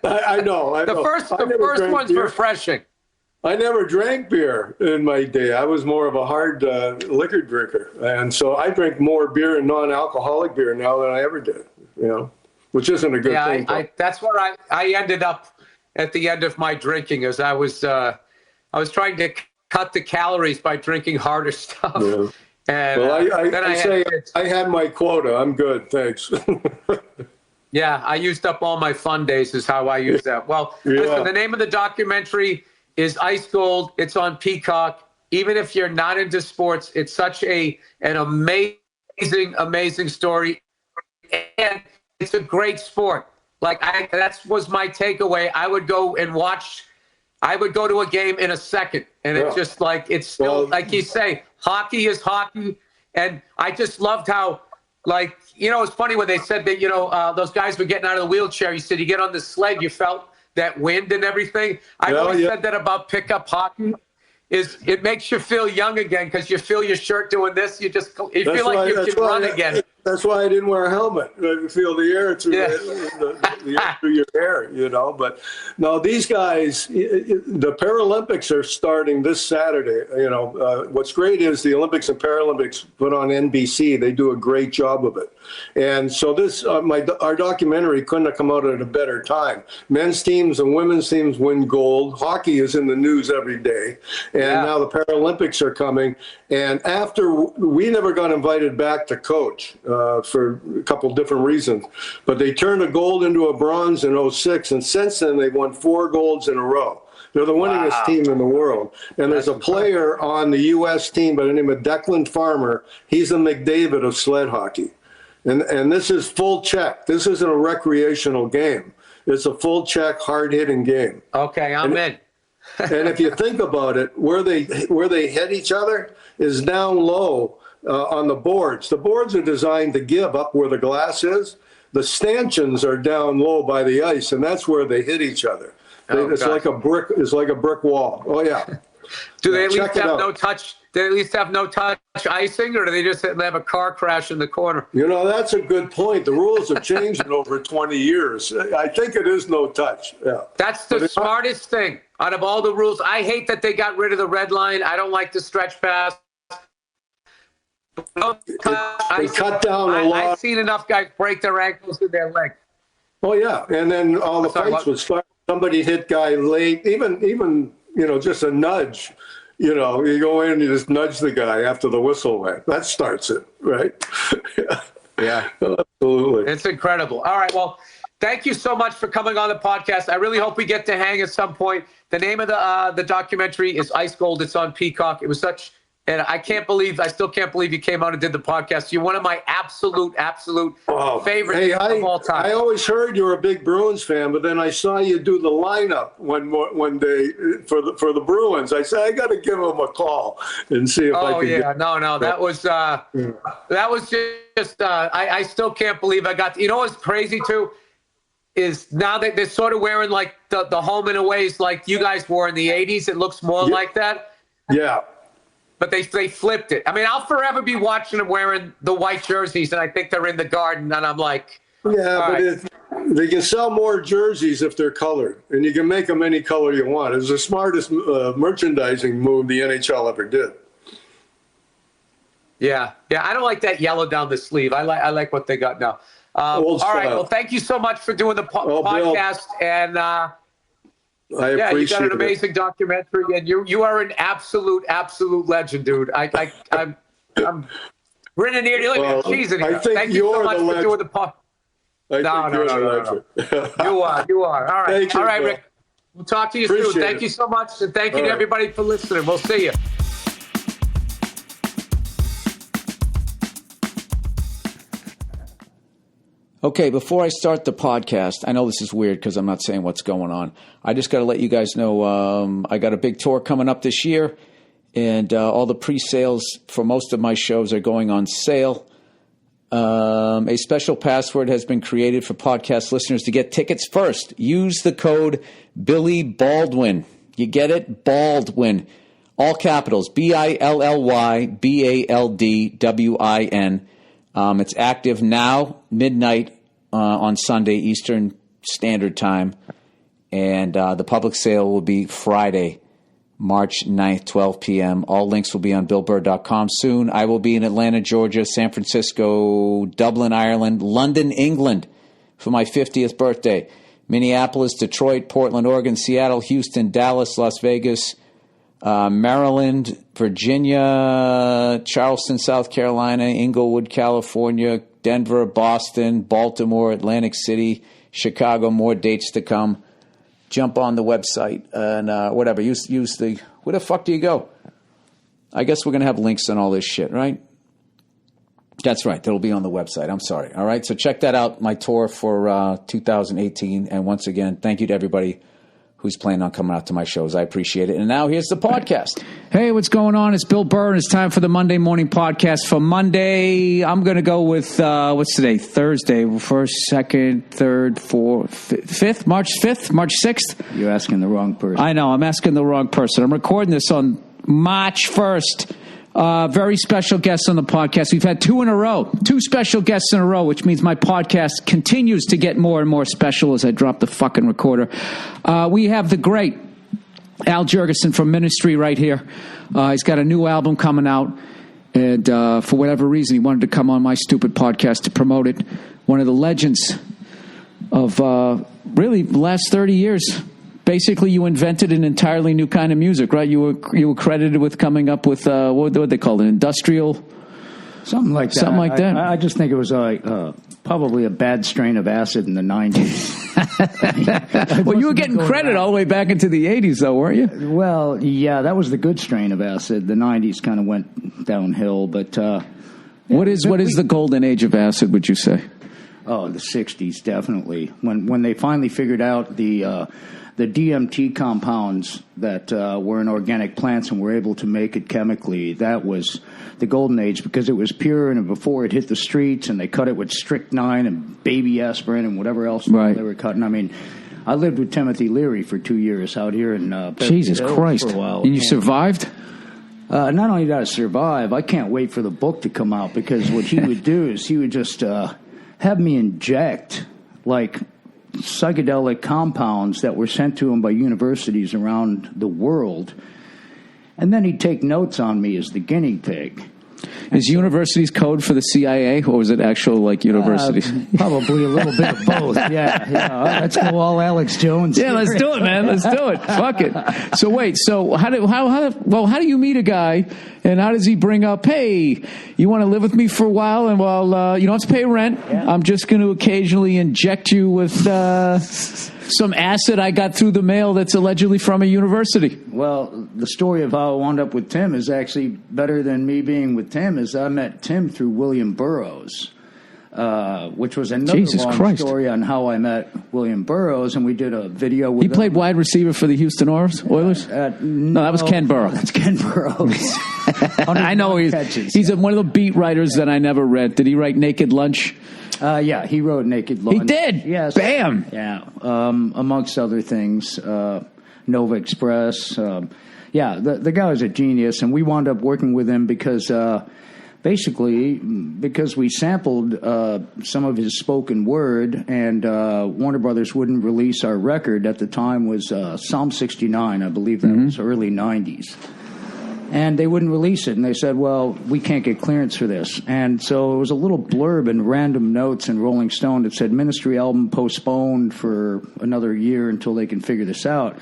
I know. The first one's refreshing. I never drank beer in my day. I was more of a hard liquor drinker. And so I drink more beer and non-alcoholic beer now than I ever did, which isn't a good thing. That's where I ended up at the end of my drinking, as I was trying to cut the calories by drinking harder stuff. Yeah. And I had my quota. I'm good. Thanks. Yeah, I used up all my fun days is how I use that. Well, listen, the name of the documentary is Ice Gold. It's on Peacock. Even if you're not into sports, it's such an amazing, amazing story. And it's a great sport. That was my takeaway. I would go to a game in a second. And it's just it's still, like you say, hockey is hockey. And I just loved how, it's funny when they said that, those guys were getting out of the wheelchair. You said you get on the sled, you felt that wind and everything. I always said that about pickup hockey. It makes you feel young again because you feel your shirt doing this. You feel like you can run again. That's why I didn't wear a helmet. I feel the air through the air through your hair, But no, these guys, the Paralympics are starting this Saturday. What's great is the Olympics and Paralympics put on NBC. They do a great job of it. And so our documentary couldn't have come out at a better time. Men's teams and women's teams win gold. Hockey is in the news every day. And now the Paralympics are coming. And after, we never got invited back to coach for a couple different reasons. But they turned a gold into a bronze in 2006. And since then, they've won 4 golds in a row. They're the winningest team in the world. And there's a player on the U.S. team by the name of Declan Farmer. He's a McDavid of sled hockey. And this is full check. This isn't a recreational game. It's a full check, hard-hitting game. Okay, I'm in. And if you think about it, where they hit each other is down low on the boards. The boards are designed to give up where the glass is. The stanchions are down low by the ice, and that's where they hit each other. It's like a brick. It's like a brick wall. Oh yeah. Do they at least have no touch? Do they at least have no touch icing, or do they just have a car crash in the corner? That's a good point. The rules have changed in over 20 years. I think it is no touch. Yeah. That's the smartest thing out of all the rules. I hate that they got rid of the red line. I don't like the stretch pass. They cut down a lot. I've seen enough guys break their ankles in their legs. Oh yeah, and then all the fights would start. Somebody hit guy late, even just a nudge. You go in and you just nudge the guy after the whistle went. That starts it, right? Yeah, absolutely. It's incredible. All right, well, thank you so much for coming on the podcast. I really hope we get to hang at some point. The name of the documentary is Ice Gold. It's on Peacock. It was and I still can't believe you came out and did the podcast. You're one of my absolute favorites of all time. I always heard you were a big Bruins fan, but then I saw you do the lineup one day for the Bruins. I said, I got to give them a call and see if I can get... No. That was just, I still can't believe I got, what's crazy too? Is now that they're sort of wearing like the home and aways like you guys wore in the 80s. It looks more like that. Yeah. But they flipped it. I mean, I'll forever be watching them wearing the white jerseys, and I think they're in the Garden, and I'm like, they can sell more jerseys if they're colored, and you can make them any color you want. It's the smartest merchandising move the NHL ever did. Yeah. I don't like that yellow down the sleeve. I like what they got now. All right. Well, thank you so much for doing the podcast, Bill. And I appreciate you got an amazing documentary, and you are an absolute legend, dude. I'm grinning ear to you. Look at cheese in here. Thank you so much for doing the podcast. No. You are. All right. All right, Rick. We'll talk to you soon. Thank you so much, and thank you to everybody for listening. We'll see you. Okay, before I start the podcast, I know this is weird because I'm not saying what's going on. I just got to let you guys know I got a big tour coming up this year, and all the pre-sales for most of my shows are going on sale. A special password has been created for podcast listeners to get tickets first. Use the code Billy Baldwin. You get it? Baldwin. All capitals. BILLYBALDWIN. It's active now, midnight on Sunday, Eastern Standard Time. And the public sale will be Friday. March 9th, 12 p.m. All links will be on BillBurr.com soon. I will be in Atlanta, Georgia, San Francisco, Dublin, Ireland, London, England for my 50th birthday. Minneapolis, Detroit, Portland, Oregon, Seattle, Houston, Dallas, Las Vegas, Maryland, Virginia, Charleston, South Carolina, Inglewood, California, Denver, Boston, Baltimore, Atlantic City, Chicago. More dates to come. Jump on the website and whatever. Use the. Where the fuck do you go? I guess we're going to have links on all this shit, right? That's right. That'll be on the website. I'm sorry. All right. So check that out. My tour for 2018. And once again, thank you to everybody who's planning on coming out to my shows. I appreciate it. And now here's the podcast. Hey, what's going on? It's Bill Burr, and it's time for the Monday morning podcast. For Monday, I'm going to go with, what's today? Thursday. 1st, 2nd, 3rd, 4th, 5th? March 5th? March 6th? You're asking the wrong person. I know. I'm asking the wrong person. I'm recording this on March 1st. Very special guests on the podcast. We've had two special guests in a row, which means my podcast continues to get more and more special as I drop the fucking recorder. We have the great Al Jourgensen from Ministry right here. He's got a new album coming out, and for whatever reason, he wanted to come on my stupid podcast to promote it. One of the legends of really the last 30 years. Basically, you invented an entirely new kind of music, right? You were credited with coming up with what they called it, industrial, something like that. Something like that. I just think it was probably a bad strain of acid in the 90s. Well, you were getting credit all the way back into the 80s, though, weren't you? Well, yeah, that was the good strain of acid. The 90s kind of went downhill, but what is the golden age of acid? Would you say? Oh, the 60s, definitely. When they finally figured out the DMT compounds that were in organic plants and were able to make it chemically, that was the golden age because it was pure and before it hit the streets and they cut it with strychnine and baby aspirin and whatever else right. they were cutting. I mean, I lived with Timothy Leary for 2 years out here in Jesus Christ. for a while. And you survived? Not only did I survive, I can't wait for the book to come out because what he would do is he would just have me inject like psychedelic compounds that were sent to him by universities around the world. And then he'd take notes on me as the guinea pig. Is universities code for the CIA, or is it actual, like, universities? Probably a little bit of both. Yeah. Let's go all Alex Jones. Yeah, let's do it, man. Let's do it. Fuck it. So wait. So how do you meet a guy, and how does he bring up? Hey, you want to live with me for a while, and you don't have to pay rent. Yeah. I'm just going to occasionally inject you with some acid I got through the mail that's allegedly from a university. Well, the story of how I wound up with Tim is actually better than me being with Tim. Is I met Tim through William Burroughs, which was another long story on how I met William Burroughs, and we did a video with him. He played wide receiver for the Houston Oilers? No, that was Ken Burrows. That's Ken Burrows. I know he's one of the beat writers that I never read. Did he write Naked Lunch? Yeah, he wrote Naked Lunch. He did? Yes. Bam! Yeah, amongst other things, Nova Express. Yeah, the guy was a genius, and we wound up working with him because because we sampled some of his spoken word, and Warner Brothers wouldn't release our record at the time was Psalm 69, I believe that was early 90s. And they wouldn't release it, and they said, well, we can't get clearance for this. And so it was a little blurb in Random Notes in Rolling Stone that said, Ministry album postponed for another year until they can figure this out.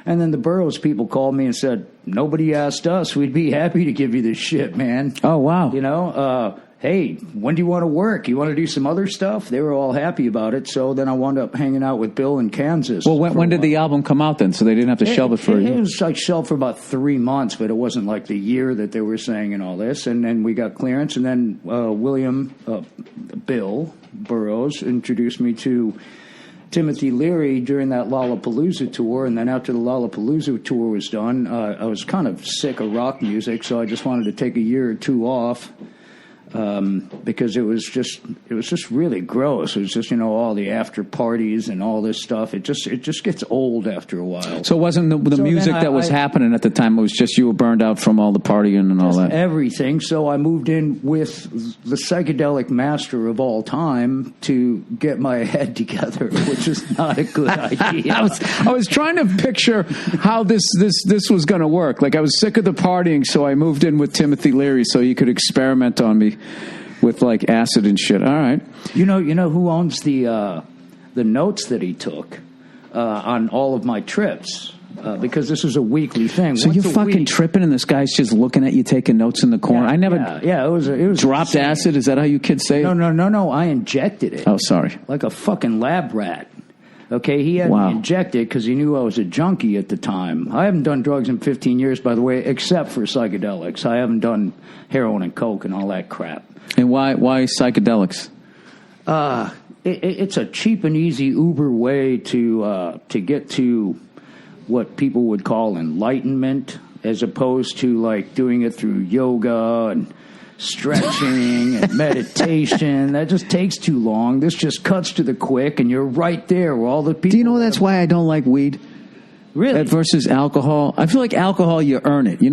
And then the Burroughs people called me and said, nobody asked us. We'd be happy to give you this shit, man. Oh, wow. You know, hey, when do you want to work? You want to do some other stuff? They were all happy about it. So then I wound up hanging out with Bill in Kansas. Well, when did the album come out then? So they didn't have to shelve it for a year? It was like shelved for about 3 months, but it wasn't like the year that they were saying and all this. And then we got clearance. And then Bill Burroughs introduced me to Timothy Leary during that Lollapalooza tour, and then after the Lollapalooza tour was done, I was kind of sick of rock music, so I just wanted to take a year or two off. because it was just really gross. It was just, all the after parties and all this stuff. It just gets old after a while. So it wasn't the music that was happening at the time. It was just you were burned out from all the partying and all that. Everything. So I moved in with the psychedelic master of all time to get my head together, which is not a good idea. I was trying to picture how this was going to work. Like, I was sick of the partying, so I moved in with Timothy Leary so he could experiment on me with like acid and shit. All right. You know who owns the notes that he took on all of my trips? Because this is a weekly thing. So you're fucking tripping, and this guy's just looking at you taking notes in the corner. Yeah, I never. Yeah, it was dropped insane. acid. Is that how you kids say it? No. I injected it. Oh, sorry. Like a fucking lab rat. Okay, he had me injected because he knew I was a junkie at the time. I haven't done drugs in 15 years, by the way, except for psychedelics. I haven't done heroin and coke and all that crap. And why psychedelics? It's a cheap and easy Uber way to get to what people would call enlightenment, as opposed to like doing it through yoga and stretching and meditation. That just takes too long. This just cuts to the quick, and you're right there where all the people. Do you know that's why I don't like weed? Really? Versus alcohol. I feel like alcohol, you earn it. You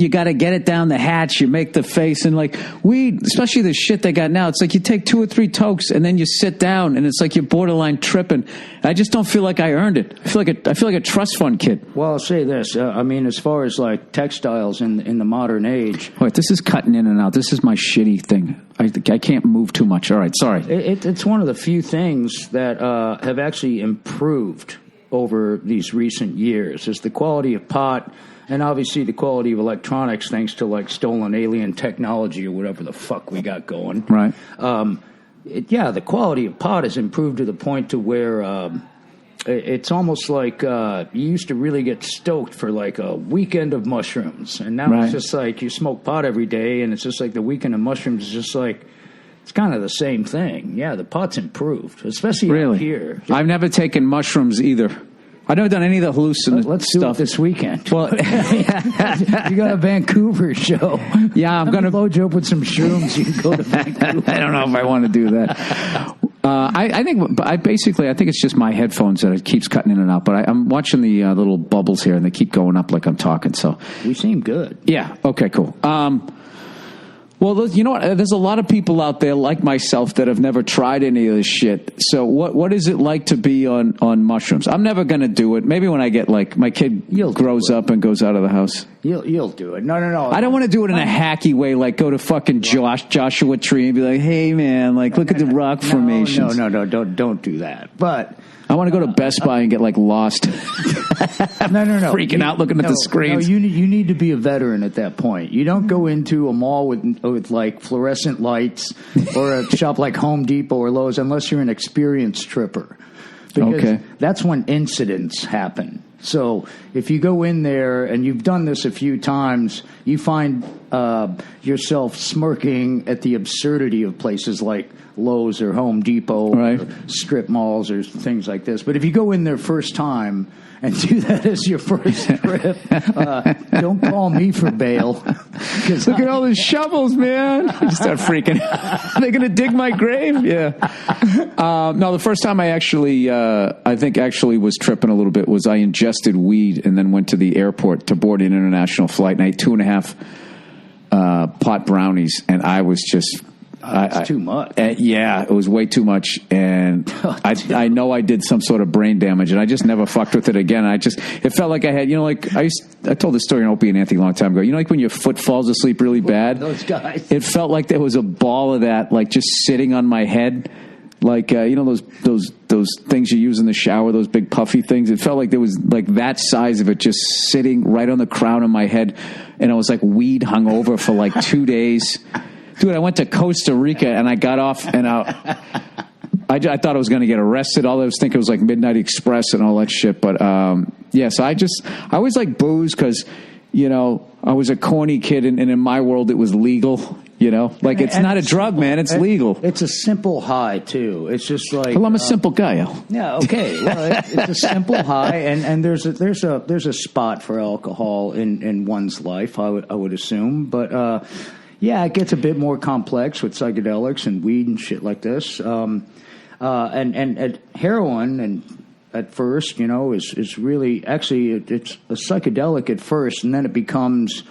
got to get it down the hatch. You make the face. And like weed, especially the shit they got now, it's like you take 2 or 3 tokes and then you sit down and it's like you're borderline tripping. I just don't feel like I earned it. I feel like a trust fund kid. Well, I'll say this. As far as like textiles in the modern age. Wait, this is cutting in and out. This is my shitty thing. I can't move too much. All right, sorry. It's one of the few things that have actually improved over these recent years is the quality of pot and obviously the quality of electronics, thanks to like stolen alien technology or whatever the fuck we got going. Right. The quality of pot has improved to the point to where it's almost like you used to really get stoked for like a weekend of mushrooms, and now It's just like you smoke pot every day, and it's just like the weekend of mushrooms is just like. It's kind of the same thing. Yeah, the pot's improved, especially out here. I've never taken mushrooms either. I've never done any of the hallucinant Let's do stuff it this weekend. Well, you got a Vancouver show. Yeah, I'm going to load you up with some shrooms. You can go to Vancouver. I don't know if I want to do that. I think it's just my headphones that it keeps cutting in and out. But I'm watching the little bubbles here, and they keep going up like I'm talking. So we seem good. Yeah. Okay. Cool. Well, you know what? There's a lot of people out there like myself that have never tried any of this shit. So what is it like to be on mushrooms? I'm never going to do it. Maybe when I get like my kid grows up and goes out of the house. You'll do it. No. I don't want to do it in a hacky way, like go to fucking Joshua Tree and be like, hey, man, like look at the rock formations. No, don't do that. But I want to go to Best Buy and get like lost. No. Freaking out looking at the screens. No, you need to be a veteran at that point. You don't go into a mall with like fluorescent lights or a shop like Home Depot or Lowe's unless you're an experienced tripper. Because that's when incidents happen. So if you go in there and you've done this a few times, you find yourself smirking at the absurdity of places like Lowe's or Home Depot or strip malls or things like this. But if you go in there first time and do that as your first trip, don't call me for bail. Look at all the shovels, man. I just start freaking out. Are they going to dig my grave? Yeah. No, the first time I think was tripping a little bit was I ingested weed and then went to the airport to board an international flight, and I ate 2.5 pot brownies, and I was just... That's too much. Yeah, it was way too much, and I know I did some sort of brain damage, and I just never fucked with it again. It felt like I had, I told this story in Opie and Anthony a long time ago. Like when your foot falls asleep really bad? Those guys. It felt like there was a ball of that, like just sitting on my head. Like, those things you use in the shower, those big puffy things. It felt like there was like that size of it just sitting right on the crown of my head, and I was like weed hung over for like 2 days. Dude, I went to Costa Rica and I got off and I thought I was going to get arrested. All I was thinking was like Midnight Express and all that shit. But so I always like booze because, I was a corny kid and in my world it was legal. Like it's not a drug, man. It's legal. It's a simple high too. It's just like I'm a simple guy, Al. Yeah, okay. Well, it's a simple high, and there's a spot for alcohol in one's life. I would assume, but Yeah, it gets a bit more complex with psychedelics and weed and shit like this. And heroin and at first, is really actually it's a psychedelic at first, and then it becomes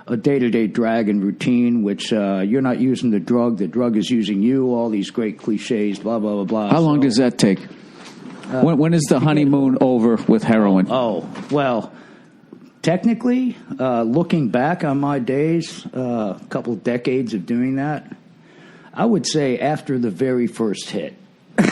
a day-to-day drag and routine, which you're not using the drug is using you, all these great cliches, blah, blah, blah, blah. How long does that take? When is the honeymoon over with heroin? Oh, well, technically, looking back on my days, a couple decades of doing that, I would say after the very first hit.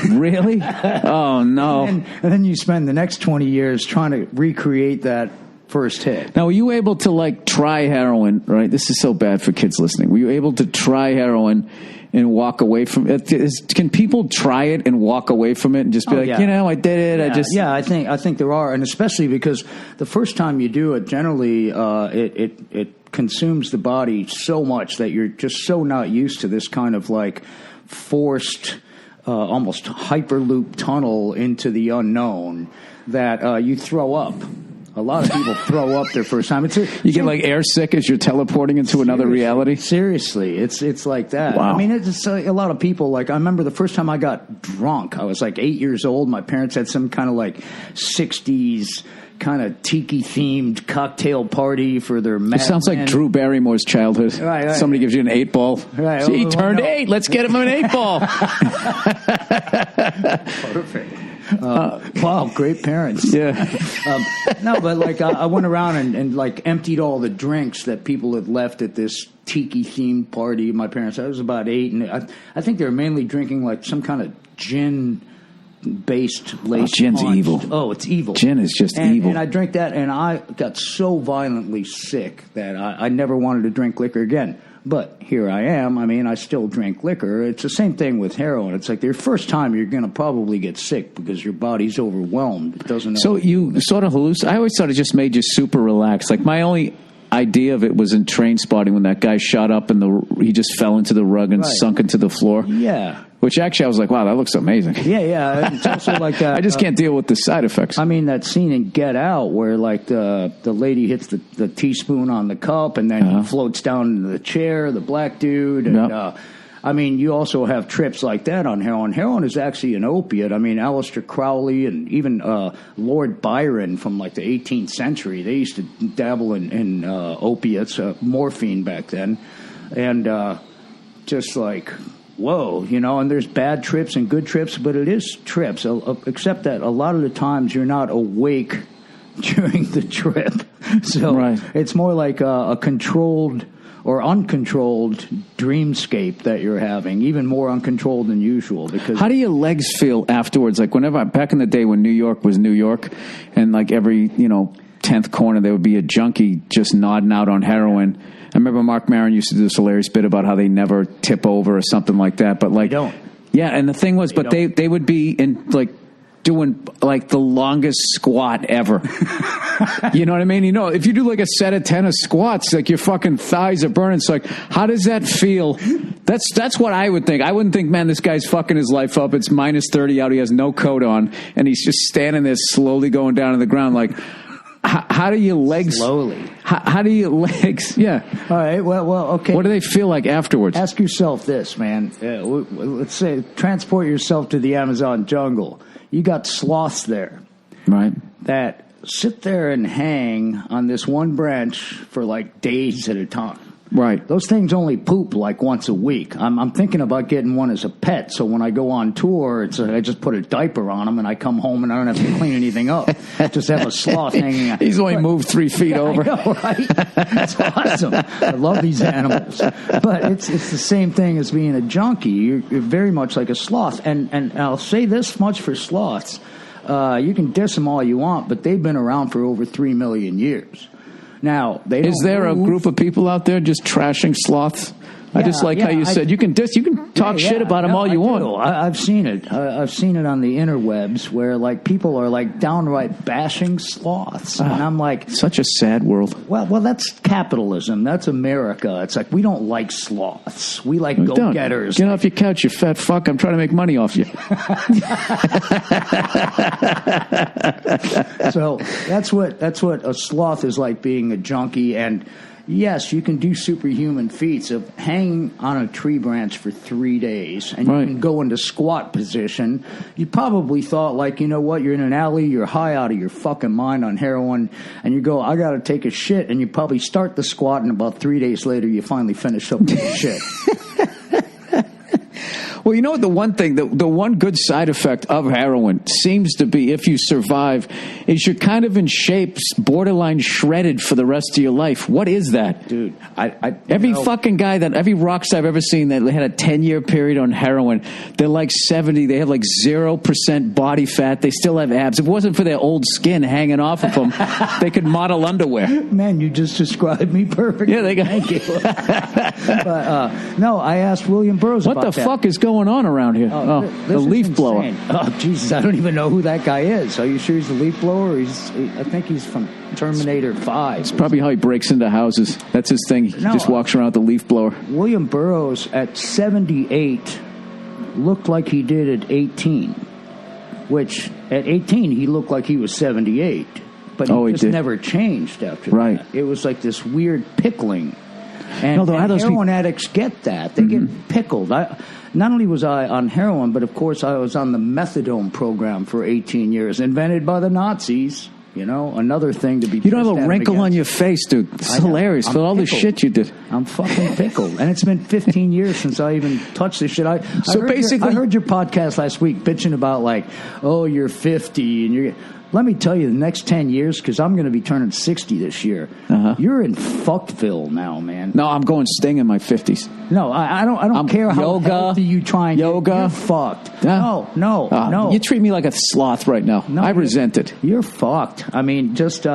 Really? Oh, no. And then you spend the next 20 years trying to recreate that first hit. Now, were you able to, try heroin, right? This is so bad for kids listening. Were you able to try heroin and walk away from it? Can people try it and walk away from it and just be I did it. Yeah, I think there are, and especially because the first time you do it, generally it consumes the body so much that you're just so not used to this kind of forced, almost hyperloop tunnel into the unknown that you throw up. A lot of people throw up their first time. You get air sick as you're teleporting into another reality? Seriously, it's like that. Wow. I mean, it's a lot of people. I remember the first time I got drunk, I was 8 years old. My parents had some kind of 60s kind of tiki-themed cocktail party for their It sounds like Drew Barrymore's childhood. Right. Somebody gives you an 8-ball. Right. See, he turned 8. Let's get him an 8-ball. Perfect. Wow, great parents. Yeah. No, but I went around and emptied all the drinks that people had left at this tiki themed party. My parents, I was about 8, and I think they were mainly drinking some kind of gin based lace. Gin's punch. evil. Oh, it's evil. Gin is just evil. And I drank that, and I got so violently sick that I never wanted to drink liquor again. But here I am. I mean, I still drink liquor. It's the same thing with heroin. It's your first time you're going to probably get sick because your body's overwhelmed. It doesn't. So you sort of hallucinate. I always thought it just made you super relaxed. My only idea of it was in Train Spotting when that guy shot up and he just fell into the rug and sunk into the floor. Yeah. Which actually I was like, wow, that looks amazing. Yeah. It's also like that. I just can't deal with the side effects. I mean, that scene in Get Out where the lady hits the teaspoon on the cup and then he floats down into the chair, the black dude. And, I mean, you also have trips like that on heroin. Heroin is actually an opiate. I mean, Aleister Crowley and even Lord Byron from the 18th century, they used to dabble in opiates, morphine back then. And just whoa, and there's bad trips and good trips, but it is trips, except that a lot of the times you're not awake during the trip. So it's more like a controlled or uncontrolled dreamscape that you're having, even more uncontrolled than usual. Because how do your legs feel afterwards? Whenever back in the day when New York was New York, and every 10th corner there would be a junkie just nodding out on heroin. I remember Mark Maron used to do this hilarious bit about how they never tip over or something like that. But they don't. Yeah, and the thing was, they would be in doing the longest squat ever. You know what I mean? If you do a set of 10 of squats, your fucking thighs are burning. So how does that feel? That's what I would think. I wouldn't think, man, this guy's fucking his life up. It's minus 30 out. He has no coat on, and he's just standing there slowly going down to the ground how do your legs... Slowly. How do your legs... Yeah. All right, well, okay. What do they feel like afterwards? Ask yourself this, man. Let's say, transport yourself to the Amazon jungle. You got sloths there. Right. That sit there and hang on this one branch for days at a time. Right. Those things only poop once a week. I'm thinking about getting one as a pet, so when I go on tour, I just put a diaper on them and I come home and I don't have to clean anything up. Just have a sloth hanging out. He's only moved 3 feet over. I know, right? It's awesome. I love these animals. But it's the same thing as being a junkie. You're very much like a sloth. And I'll say this much for sloths. You can diss them all you want, but they've been around for over 3 million years. Now, is there a group of people out there just trashing sloths? I just like how you said you can talk shit about them all you want. I've seen it. I've seen it on the interwebs where people are downright bashing sloths, and I'm like, such a sad world. Well, that's capitalism. That's America. It's we don't like sloths. We like go-getters. Get off your couch, you fat fuck. I'm trying to make money off you. So that's what a sloth is like, being a junkie. And yes, you can do superhuman feats of hanging on a tree branch for 3 days, and Right. you can go into squat position. You probably thought, like, you know what, you're in an alley, you're high out of your fucking mind on heroin, and you go, I got to take a shit, and you probably start the squat, and about 3 days later, you finally finish up with the shit. Well, you know what? The one thing, the one good side effect of heroin seems to be, if you survive, is you're kind of in shape, borderline shredded for the rest of your life. What is that? Dude, Every fucking guy every rock star I've ever seen that had a 10-year period on heroin, they're like 70. They have like 0% body fat. They still have abs. If it wasn't for their old skin hanging off of them, they could model underwear. Man, you just described me perfectly. Yeah, they got. Thank you. But, no, I asked William Burroughs What about the that. fuck is going on around here? This the is leaf insane. blower. Oh, Jesus, I don't even know who that guy is. Are you sure he's the leaf blower? I think he's from Terminator 5. It's probably how he breaks into houses. That's his thing. He just walks around with the leaf blower. William Burroughs at 78 looked like he did at 18, which at 18 he looked like he was 78. But he just never changed after Right. that. It was like this weird pickling. And, No, and heroin addicts get that. They get pickled. Not only was I on heroin, but of course I was on the methadone program for 18 years, invented by the Nazis. You know, another thing to be. You don't have a wrinkle on your face, dude. It's hilarious for all the shit you did. I'm fucking pickled, and it's been 15 years since I even touched this shit. I heard your podcast last week bitching about like, oh, you're 50, and you're. Let me tell you, the next 10 years, because I'm going to be turning 60 this year. You're in Fuckville now, man. No, I'm going Sting in my 50s. No, I don't care how healthy you try and yoga. You're fucked. No. You treat me like a sloth right now. No, I resent it. You're fucked. I mean, just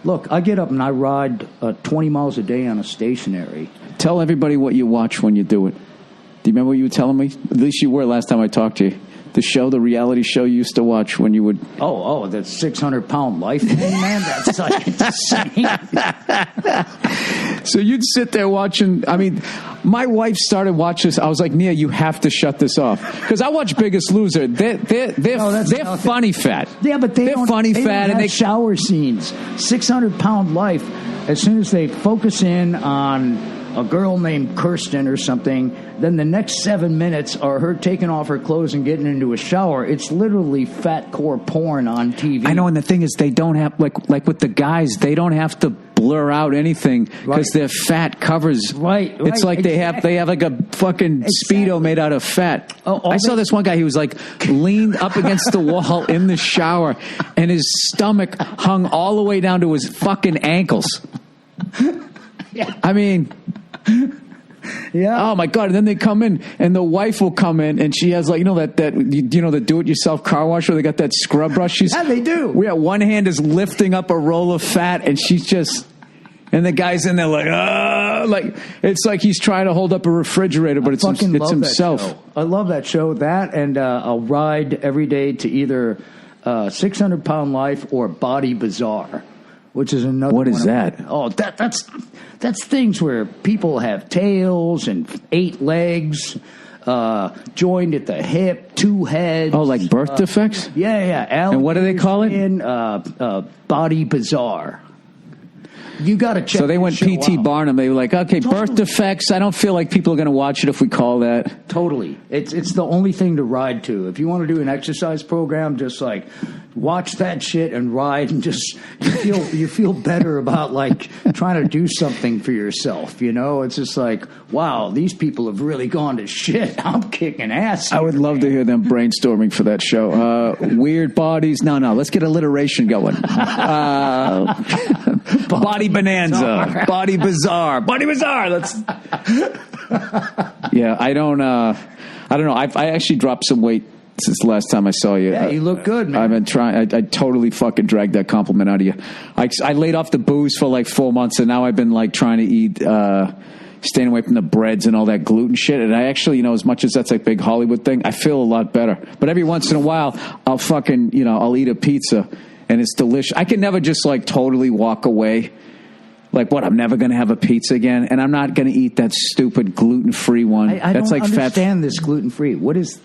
look. I get up and I ride 20 miles a day on a stationary. Tell everybody what you watch when you do it. Do you remember what you were telling me? At least you were last time I talked to you. The reality show you used to watch when you would... Oh, that 600-pound life thing, man? That's like insane. So you'd sit there watching... I mean, my wife started watching this. I was like, Nia, you have to shut this off. Because I watch Biggest Loser. They're funny fat. Yeah, but they're funny fat. And they shower scenes. 600-pound life. As soon as they focus in on a girl named Kirsten or something, then the next 7 minutes are her taking off her clothes and getting into a shower. It's literally fat core porn on TV. I know, and the thing is, they don't have, like with the guys, they don't have to blur out anything because their fat covers. Right. It's like they have like a fucking Speedo made out of fat. I saw this one guy, he was like leaned up against the wall in the shower, and his stomach hung all the way down to his fucking ankles. Yeah. I mean... Yeah. Oh my God! And then they come in, and the wife will come in, and she has like the do-it-yourself car wash where they got that scrub brush. Yeah, they do. One hand is lifting up a roll of fat, and she's just, and the guy's in there like it's like he's trying to hold up a refrigerator, but it's himself. I love that show. That and I'll ride every day to either 600-pound life or Body Bazaar, which is another. What is that? That's things where people have tails and 8 legs, joined at the hip, 2 heads. Oh, like birth defects? Yeah. And what do they call it? Body Bazaar. You got to check. So they went P.T. Barnum. They were like, okay, birth defects. I don't feel like people are going to watch it if we call that. Totally. It's the only thing to ride to. If you want to do an exercise program, just like watch that shit and ride, and just you feel better about like trying to do something for yourself. You know, it's just like, wow, these people have really gone to shit. I'm kicking ass here, I would love to hear them brainstorming for that show. Weird bodies. No, let's get alliteration going. Body Bonanza, Body Bazaar. Let's. Yeah, I don't know. I actually dropped some weight since the last time I saw you. Yeah, you look good, man. I've been trying. I totally fucking dragged that compliment out of you. I laid off the booze for like 4 months, and now I've been like trying to eat, staying away from the breads and all that gluten shit. And I actually, as much as that's like big Hollywood thing, I feel a lot better. But every once in a while, I'll fucking, I'll eat a pizza, and it's delicious. I can never just like totally walk away. Like, what? I'm never going to have a pizza again, and I'm not going to eat that stupid gluten-free one. I That's don't like understand this gluten-free. What is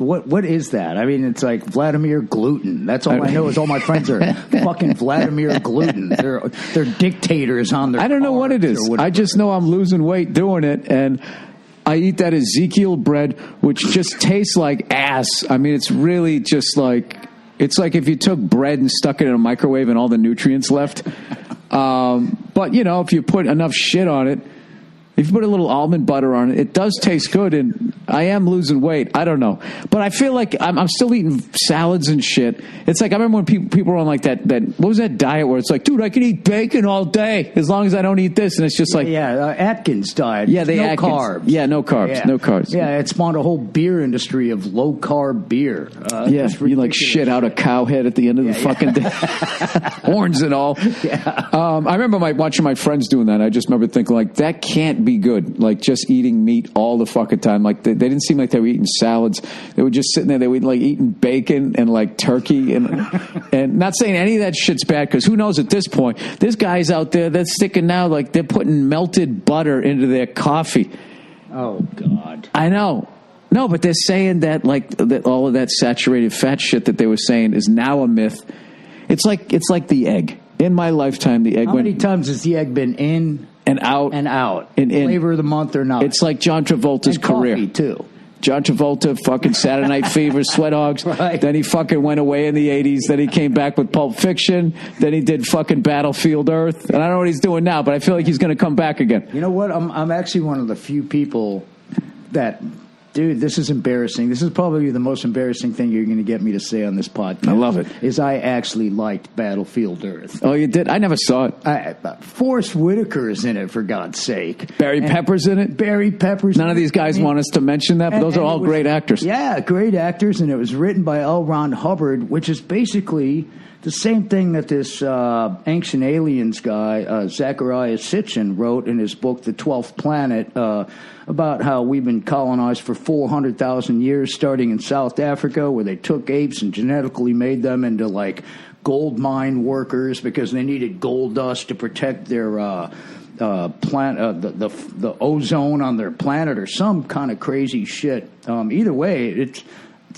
that? I mean, it's like Vladimir Gluten. That's all I know is all my friends are fucking Vladimir Gluten. They're dictators on their. I don't know what it is. I just know I'm losing weight doing it, and I eat that Ezekiel bread, which just tastes like ass. I mean, it's really just like, it's like if you took bread and stuck it in a microwave and all the nutrients left. But, you know, if you put enough shit on it, if you put a little almond butter on it, it does taste good, and I am losing weight. I don't know. But I feel like I'm still eating salads and shit. It's like, I remember when people were on like that what was that diet where it's like, dude, I can eat bacon all day as long as I don't eat this. And it's just like... Atkins diet. Yeah, no carbs. Yeah, no carbs. Yeah. No carbs. Yeah, it spawned a whole beer industry of low-carb beer. You like shit out a cow head at the end of the fucking day. Horns and all. Yeah. I remember watching my friends doing that. I just remember thinking, like, that can't be good. Like, just eating meat all the fucking time. Like, they didn't seem like they were eating salads. They were just sitting there. They were like eating bacon and like turkey and not saying any of that shit's bad, because who knows at this point. There's guys out there that's sticking now, like they're putting melted butter into their coffee. Oh, God. I know. No, but they're saying that like that all of that saturated fat shit that they were saying is now a myth. It's like the egg. In my lifetime, the egg How many times has the egg been in and out and out? And in. Flavor of the month or not? It's like John Travolta's and career coffee, too. John Travolta, fucking Saturday Night Fever, Sweat Hogs. Right. Then he fucking went away in the 80s. Then he came back with Pulp Fiction. Then he did fucking Battlefield Earth. And I don't know what he's doing now, but I feel like he's going to come back again. You know what? I'm actually one of the few people that... Dude, this is embarrassing. This is probably the most embarrassing thing you're going to get me to say on this podcast. I love it. Is I actually liked Battlefield Earth. Oh, you did? I never saw it. Forrest Whitaker is in it, for God's sake. Barry Pepper's in it? Barry Pepper's None of these guys want us to mention that, but those are all great actors. Yeah, great actors, and it was written by L. Ron Hubbard, which is basically the same thing that this Ancient Aliens guy, Zecharia Sitchin, wrote in his book, The 12th Planet, about how we've been colonized for 400,000 years, starting in South Africa, where they took apes and genetically made them into, like, gold mine workers because they needed gold dust to protect their the ozone on their planet, or some kind of crazy shit. Either way, it's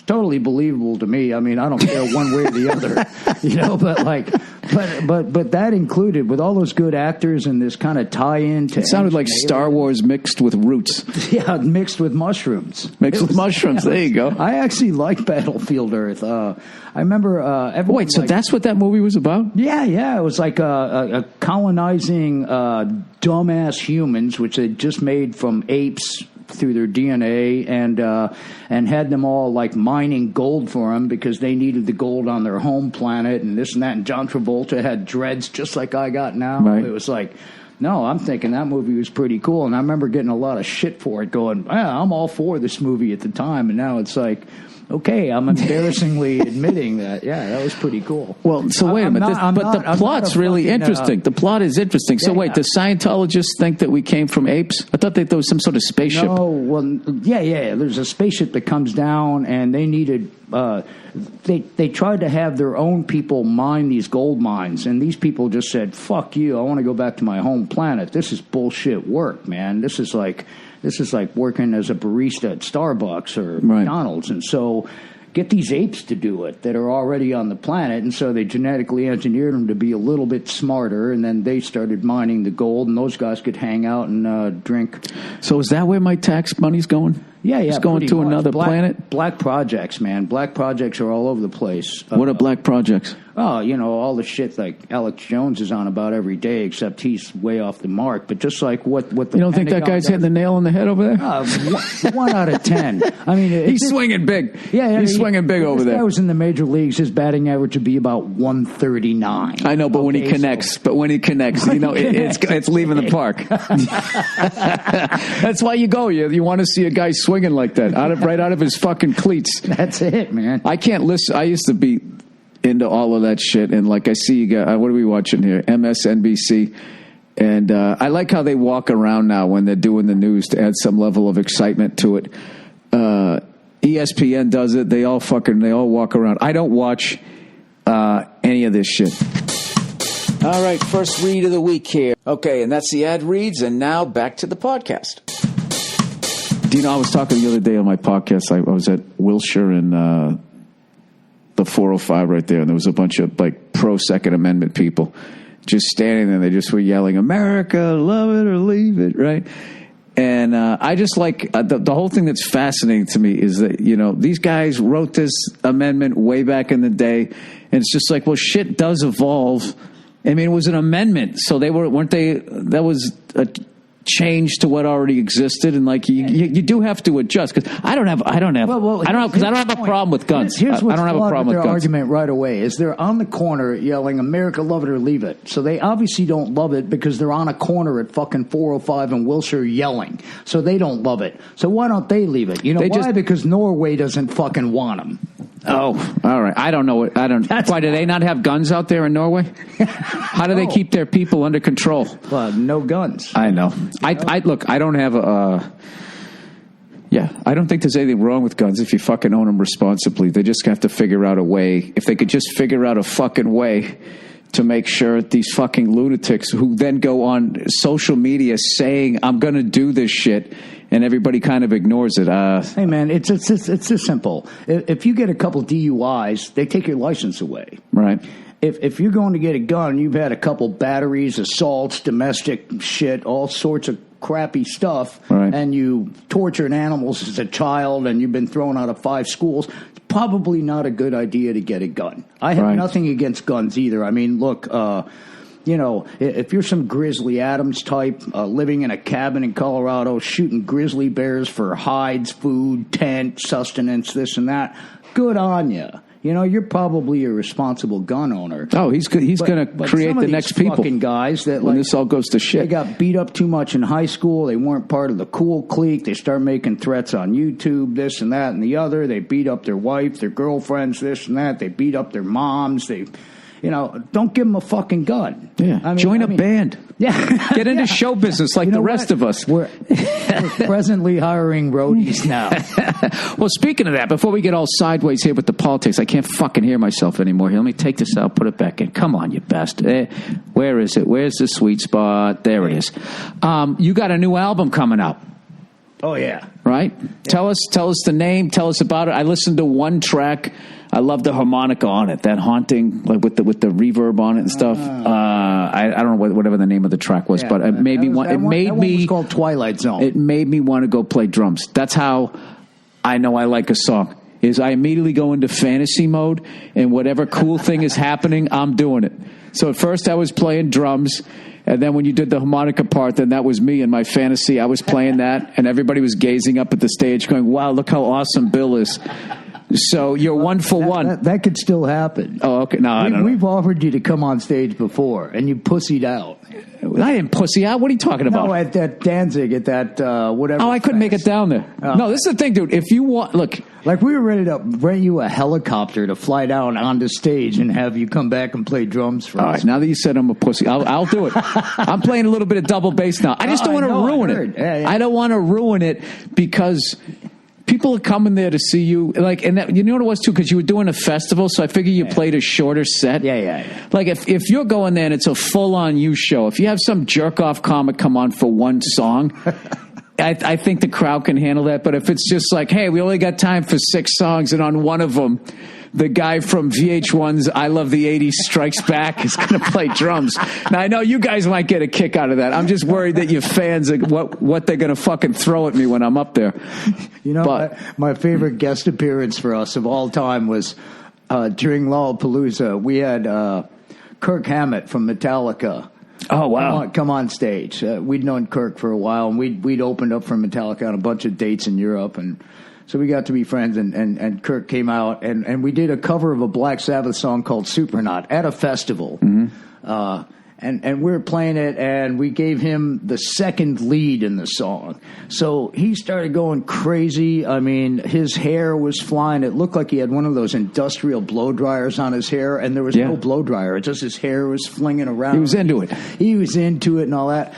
totally believable to me. I mean, I don't care one way or the other, you know. But that included, with all those good actors and this kind of tie-in to. It sounded like Star Wars mixed with Roots. Yeah, mixed with mushrooms. Mushrooms. There you go. I actually like Battlefield Earth. I remember. Wait, so that's what that movie was about? Yeah. It was like a colonizing dumbass humans, which they just made from apes through their DNA, and had them all like mining gold for them because they needed the gold on their home planet and this and that. And John Travolta had dreads just like I got now. Right. It was like, no, I'm thinking that movie was pretty cool. And I remember getting a lot of shit for it, going, I'm all for this movie at the time. And now it's like, okay, I'm embarrassingly admitting that, that was pretty cool. Well, so wait a minute. The plot's really interesting. The plot is interesting. So wait, does Scientologists think that we came from apes? I thought that there was some sort of spaceship. No, well, yeah. There's a spaceship that comes down, and they needed... They tried to have their own people mine these gold mines, and these people just said, fuck you, I want to go back to my home planet. This is bullshit work, man. This is like working as a barista at Starbucks or McDonald's. And so get these apes to do it that are already on the planet. And so they genetically engineered them to be a little bit smarter. And then they started mining the gold, and those guys could hang out and drink. So is that where my tax money's going? Yeah. It's going to another planet? Black projects, man. Black projects are all over the place. What are black projects? Oh, all the shit like Alex Jones is on about every day, except he's way off the mark. But just like what the you don't think that guy's hitting the nail on the head over there? 1 out of 10. I mean, he's swinging big. Yeah, he's swinging big over there. This guy was in the major leagues. His batting average would be about 139. I know, but when he connects, it's leaving the park. That's why you go. You want to see a guy swinging like that, right out of his fucking cleats. That's it, man. I can't listen. I used to be into all of that shit, and like I see you guys, what are we watching here? MSNBC. And I like how they walk around now when they're doing the news to add some level of excitement to it. ESPN does it. They all walk around. I don't watch any of this shit. All right, first read of the week here. Okay, and that's the ad reads, and now back to the podcast. Do you know, I was talking the other day on my podcast, I was at Wilshire and the 405 right there, and there was a bunch of, like, pro-Second Amendment people just standing there. They just were yelling, America, love it or leave it, right? And I just like the whole thing that's fascinating to me is that, you know, these guys wrote this amendment way back in the day, and it's just like, well, shit does evolve. I mean, it was an amendment, so weren't they? That was a change to what already existed, and like you do have to adjust because I don't have a problem with guns. Here's what's I don't have a problem with their guns. argument right away is they're on the corner yelling "America, love it or leave it." So they obviously don't love it because they're on a corner at fucking 405 and Wilshire yelling. So they don't love it. So why don't they leave it? You know why? Because Norway doesn't fucking want them. Oh, all right. I don't know. Why do they not have guns out there in Norway? How do they keep their people under control? Well, no guns. I know. I look. I don't have a. I don't think there's anything wrong with guns if you fucking own them responsibly. They just have to figure out a way. If they could just figure out a fucking way to make sure these fucking lunatics who then go on social media saying, I'm going to do this shit, and everybody kind of ignores it. Hey, man, it's this simple. If you get a couple DUIs, they take your license away. Right. If you're going to get a gun, you've had a couple batteries, assaults, domestic shit, all sorts of crappy stuff, right, and you tortured animals as a child and you've been thrown out of 5 schools, it's probably not a good idea to get a gun. I have nothing against guns either. I mean, look, you know, if you're some Grizzly Adams type living in a cabin in Colorado shooting grizzly bears for hides, food, tent, sustenance, this and that, good on you. You know, you're probably a responsible gun owner. Oh, he's going to create the next people. Fucking guys that when this all goes to shit. They got beat up too much in high school. They weren't part of the cool clique. They start making threats on YouTube, this and that and the other. They beat up their wife, their girlfriends, this and that. They beat up their moms. You know, don't give them a fucking gun. Yeah, join a band. Yeah, get into show business like the rest of us. We're presently hiring roadies now. Well, speaking of that, before we get all sideways here with the politics, I can't fucking hear myself anymore. Here, let me take this out, put it back in. Come on, you bastard. Where is it? Where's the sweet spot? There it is. You got a new album coming out. Oh yeah. Right? Yeah. Tell us the name. Tell us about it. I listened to one track. I love the harmonica on it, that haunting, like with the reverb on it and stuff. I don't know whatever the name of the track was, but it made me want. It made me. It was called Twilight Zone. It made me want to go play drums. That's how I know I like a song. Is I immediately go into fantasy mode, and whatever cool thing is happening, I'm doing it. So at first I was playing drums. And then when you did the harmonica part, then that was me in my fantasy. I was playing that, and everybody was gazing up at the stage going, wow, look how awesome Bill is. So you're 1 for 1. That could still happen. Oh, okay. No, I don't know. We've offered you to come on stage before, and you pussied out. I didn't pussy out. What are you talking about? No, at that Danzig, at that whatever. Oh, I couldn't make it down there. No, this is the thing, dude. If you want, look. Like, we were ready to rent you a helicopter to fly down onto stage and have you come back and play drums for us. All right, now that you said I'm a pussy, I'll do it. I'm playing a little bit of double bass now. I just don't want to ruin it. Yeah. I don't want to ruin it because people are coming there to see you. Like, and that, you know what it was, too? Because you were doing a festival, so I figured you played a shorter set. Yeah. Like, if you're going there and it's a full-on you show, if you have some jerk-off comic come on for one song... I think the crowd can handle that, but if it's just like, hey, we only got time for 6 songs, and on one of them, the guy from VH1's I Love the 80s Strikes Back is going to play drums. Now, I know you guys might get a kick out of that. I'm just worried that your fans, what they're going to fucking throw at me when I'm up there. You know, my favorite guest appearance for us of all time was during Lollapalooza. We had Kirk Hammett from Metallica. Oh, wow. Come on stage. We'd known Kirk for a while, and we'd opened up for Metallica on a bunch of dates in Europe, and so we got to be friends, and Kirk came out, and we did a cover of a Black Sabbath song called Supernaut at a festival. Mm-hmm. And we were playing it, and we gave him the second lead in the song. So he started going crazy. I mean, his hair was flying. It looked like he had one of those industrial blow dryers on his hair, and there was no blow dryer. Just his hair was flinging around. He was into it. He was into it and all that.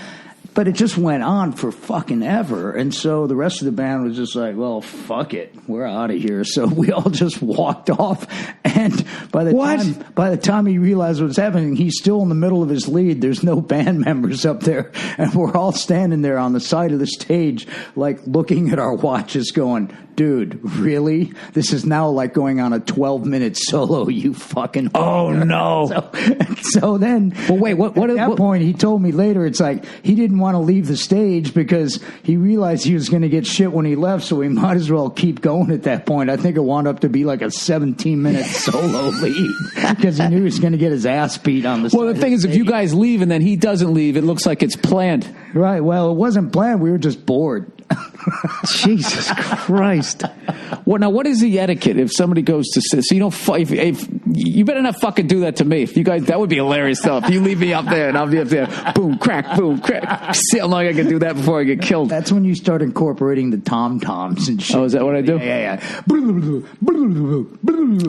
But it just went on for fucking ever. And so the rest of the band was just like, well, fuck it. We're out of here. So we all just walked off. And by the time he realized what was happening, he's still in the middle of his lead. There's no band members up there. And we're all standing there on the side of the stage, like looking at our watches going, dude, really? This is now like going on a 12-minute solo, you fucking... Oh, no. So then... Well, wait, at that point, he told me later, it's like he didn't want to leave the stage because he realized he was going to get shit when he left, so he might as well keep going at that point. I think it wound up to be like a 17-minute solo lead because he knew he was going to get his ass beat on the stage. Well, the thing is, if you guys leave and then he doesn't leave, it looks like it's planned. Right, well, it wasn't planned. We were just bored. Jesus Christ. Well, now, what is the etiquette if somebody goes to sit? So you don't fight. If you better not fucking do that to me. If you guys, that would be hilarious stuff. If you leave me up there and I'll be up there, boom, crack, boom, crack. See how long I can do that before I get killed. That's when you start incorporating the tom-toms and shit. Oh, is that what I do? Yeah.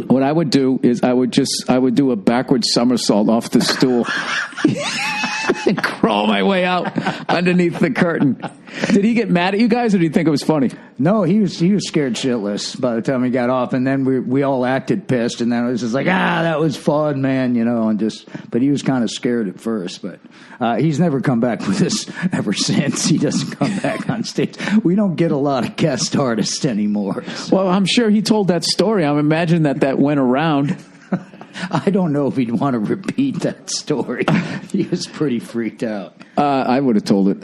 What I would do is I would do a backwards somersault off the stool and crawl my way out underneath the curtain. Did he get mad at you guys, or did he think it was funny? No, he was scared shitless by the time he got off, and then we all acted pissed, and then it was just like, that was fun, man, but he was kind of scared at first, but he's never come back with us ever since. He doesn't come back on stage. We don't get a lot of guest artists anymore. So. Well, I'm sure he told that story. I'm imagining that went around. I don't know if he'd want to repeat that story. He was pretty freaked out. I would have told it.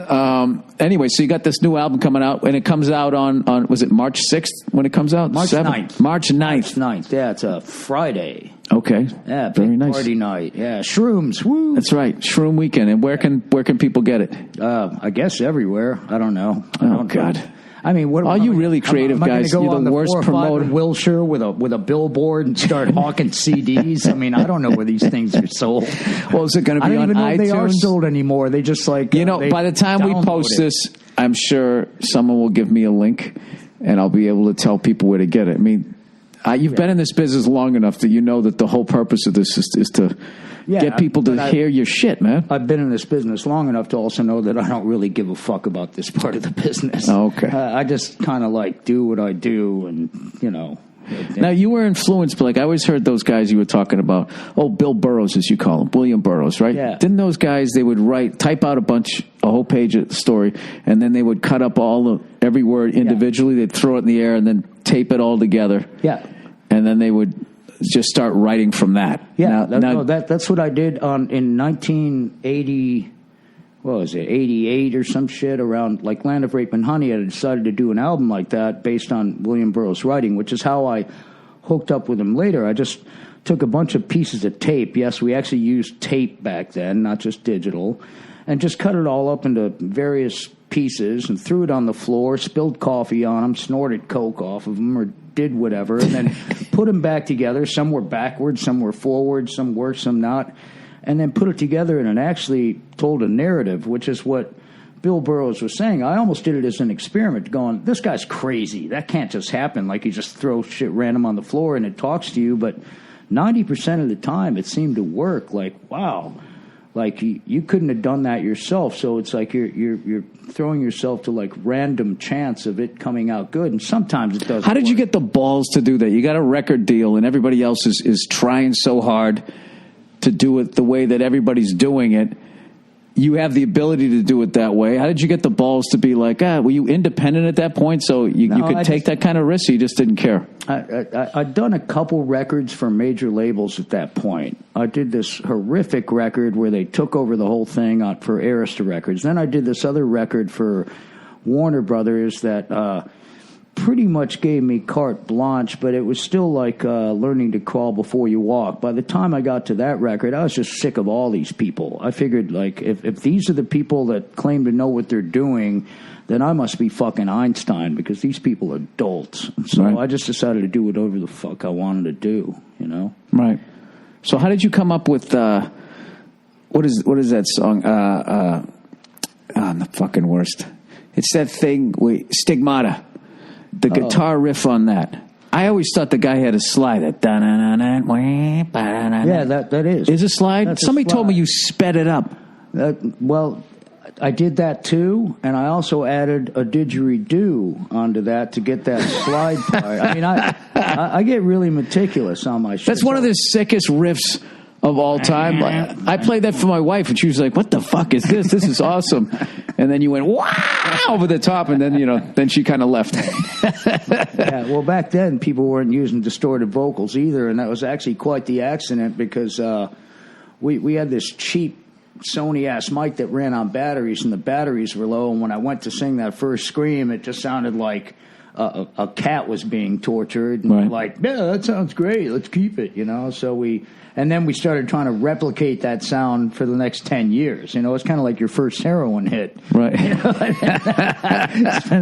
Anyway, so you got this new album coming out, and it comes out on was it March 6th when it comes out? March 9th. March 9th. March 9th. Yeah, it's a Friday. Okay. Yeah, very nice. Party night. Yeah, shrooms. Woo. That's right, Shroom Weekend. And where can people get it? I guess everywhere. I don't know. God. I mean, what are you really creative guys? Go You're on the worst promoter. Wilshire with a billboard and start hawking CDs. I mean, I don't know where these things are sold. Well, is it going to be on iTunes? I don't even know if they are sold anymore. They just like by the time we post this, I'm sure someone will give me a link, and I'll be able to tell people where to get it. I mean, you've been in this business long enough that you know that the whole purpose of this is to get people to hear your shit, man. I've been in this business long enough to also know that I don't really give a fuck about this part of the business. Oh, okay. I just kind of do what I do, and Now, you were influenced, I always heard those guys you were talking about. Oh, Bill Burroughs, as you call him, William Burroughs, right? Yeah. Didn't those guys? They would type out a whole page of the story, and then they would cut up every word individually. They'd throw it in the air and then tape it all together. Yeah. And then they would just start writing from that. Yeah, that's what I did in 1980. What was it, 88 or some shit, around like Land of Rape and Honey. I decided to do an album like that based on William Burroughs' writing, which is how I hooked up with him later. I just took a bunch of pieces of tape. Yes, we actually used tape back then, not just digital, and just cut it all up into various pieces and threw it on the floor, spilled coffee on them, snorted coke off of them, or did whatever, and then put them back together. Some were backwards, some were forwards, some worked, some not, and then put it together, and it actually told a narrative, which is what Bill Burroughs was saying. I almost did it as an experiment, going, this guy's crazy. That can't just happen. Like, you just throw shit random on the floor and it talks to you. But 90% of the time, it seemed to work. Like, wow. Like, you couldn't have done that yourself. So it's like you're throwing yourself to, like, random chance of it coming out good. And sometimes it doesn't. How did you get the balls to do that? You got a record deal, and everybody else is trying so hard to do it the way that everybody's doing it. You have the ability to do it that way. How did you get the balls to be like, were you independent at that point so you could take that kind of risk, or you just didn't care? I'd done a couple records for major labels at that point. I did this horrific record where they took over the whole thing for Arista Records. Then I did this other record for Warner Brothers that pretty much gave me carte blanche, but it was still like learning to crawl before you walk. By the time I got to that record, I was just sick of all these people. I figured, like, if these are the people that claim to know what they're doing, then I must be fucking Einstein, because these people are dolts. So right. I just decided to do whatever the fuck I wanted to do, you know? Right. So how did you come up with, what is that song? I'm the fucking worst. It's that thing, Stigmata. The guitar riff on that. I always thought the guy had a slide. Yeah, that is. Is a slide? That's Somebody a slide. told me you sped it up. Well, I did that too, and I also added a didgeridoo onto that to get that slide part. I mean, I get really meticulous on my shit. That's one of the sickest riffs of all time. I played that for my wife, and she was like, "What the fuck is this? This is awesome!" And then you went wow over the top, and then then she kind of left. Yeah, well, back then people weren't using distorted vocals either, and that was actually quite the accident because we had this cheap Sony ass mic that ran on batteries, and the batteries were low. And when I went to sing that first scream, it just sounded like a cat was being tortured. And like, yeah, that sounds great. Let's keep it, So then we started trying to replicate that sound for the next 10 years. It's kind of like your first heroin hit. Right. Spend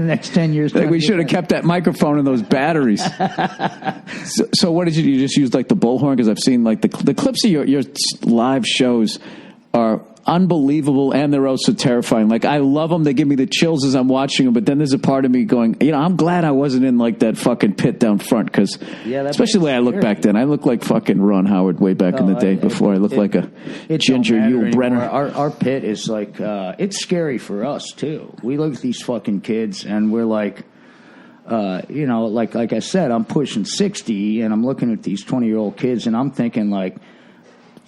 the next 10 years. Like we should have kept that microphone and those batteries. So what did you just use, like the bullhorn? Because I've seen like the clips of your live shows are unbelievable, and they're also terrifying. Like, I love them. They give me the chills as I'm watching them, but then there's a part of me going, I'm glad I wasn't in like that fucking pit down front, because especially the way I look back then, I look like fucking Ron Howard way back in the day before I looked like a Ginger Yule Brenner. Our pit is like, it's scary for us too. We look at these fucking kids and we're like, like I said, I'm pushing 60 and I'm looking at these 20-year-old kids and I'm thinking like,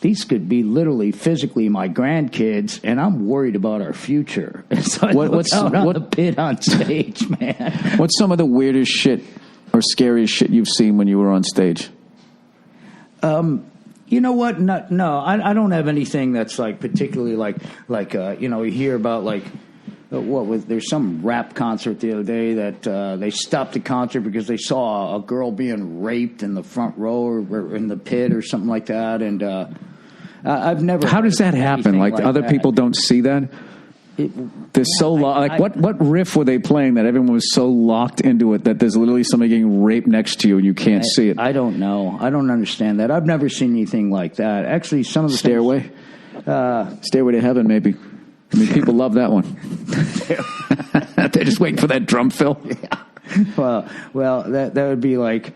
these could be literally physically my grandkids, and I'm worried about our future. So what's on the pit on stage, man? What's some of the weirdest shit or scariest shit you've seen when you were on stage? You know what? No, I don't have anything that's like particularly like you hear about like there's some rap concert the other day that they stopped the concert because they saw a girl being raped in the front row or in the pit or something like that, and I've never. How does that happen? Like other people don't see that? They're so like what riff were they playing that everyone was so locked into it that there's literally somebody getting raped next to you and you can't see it? I don't know. I don't understand that. I've never seen anything like that. Actually, some of the Stairway to Heaven, maybe. I mean, people love that one. They're just waiting for that drum fill. Yeah. Well, that would be like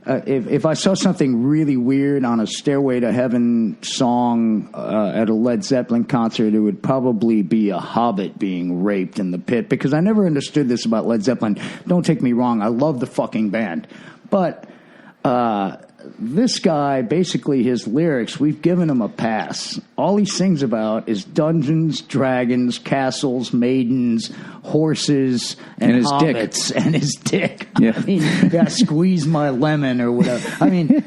if I saw something really weird on a Stairway to Heaven song at a Led Zeppelin concert, it would probably be a hobbit being raped in the pit, because I never understood this about Led Zeppelin. Don't take me wrong. I love the fucking band. But this guy, basically his lyrics, we've given him a pass. All he sings about is dungeons, dragons, castles, maidens, horses, and his hobbits, dick. And his dick. Yeah. I mean, squeeze my lemon or whatever. I mean,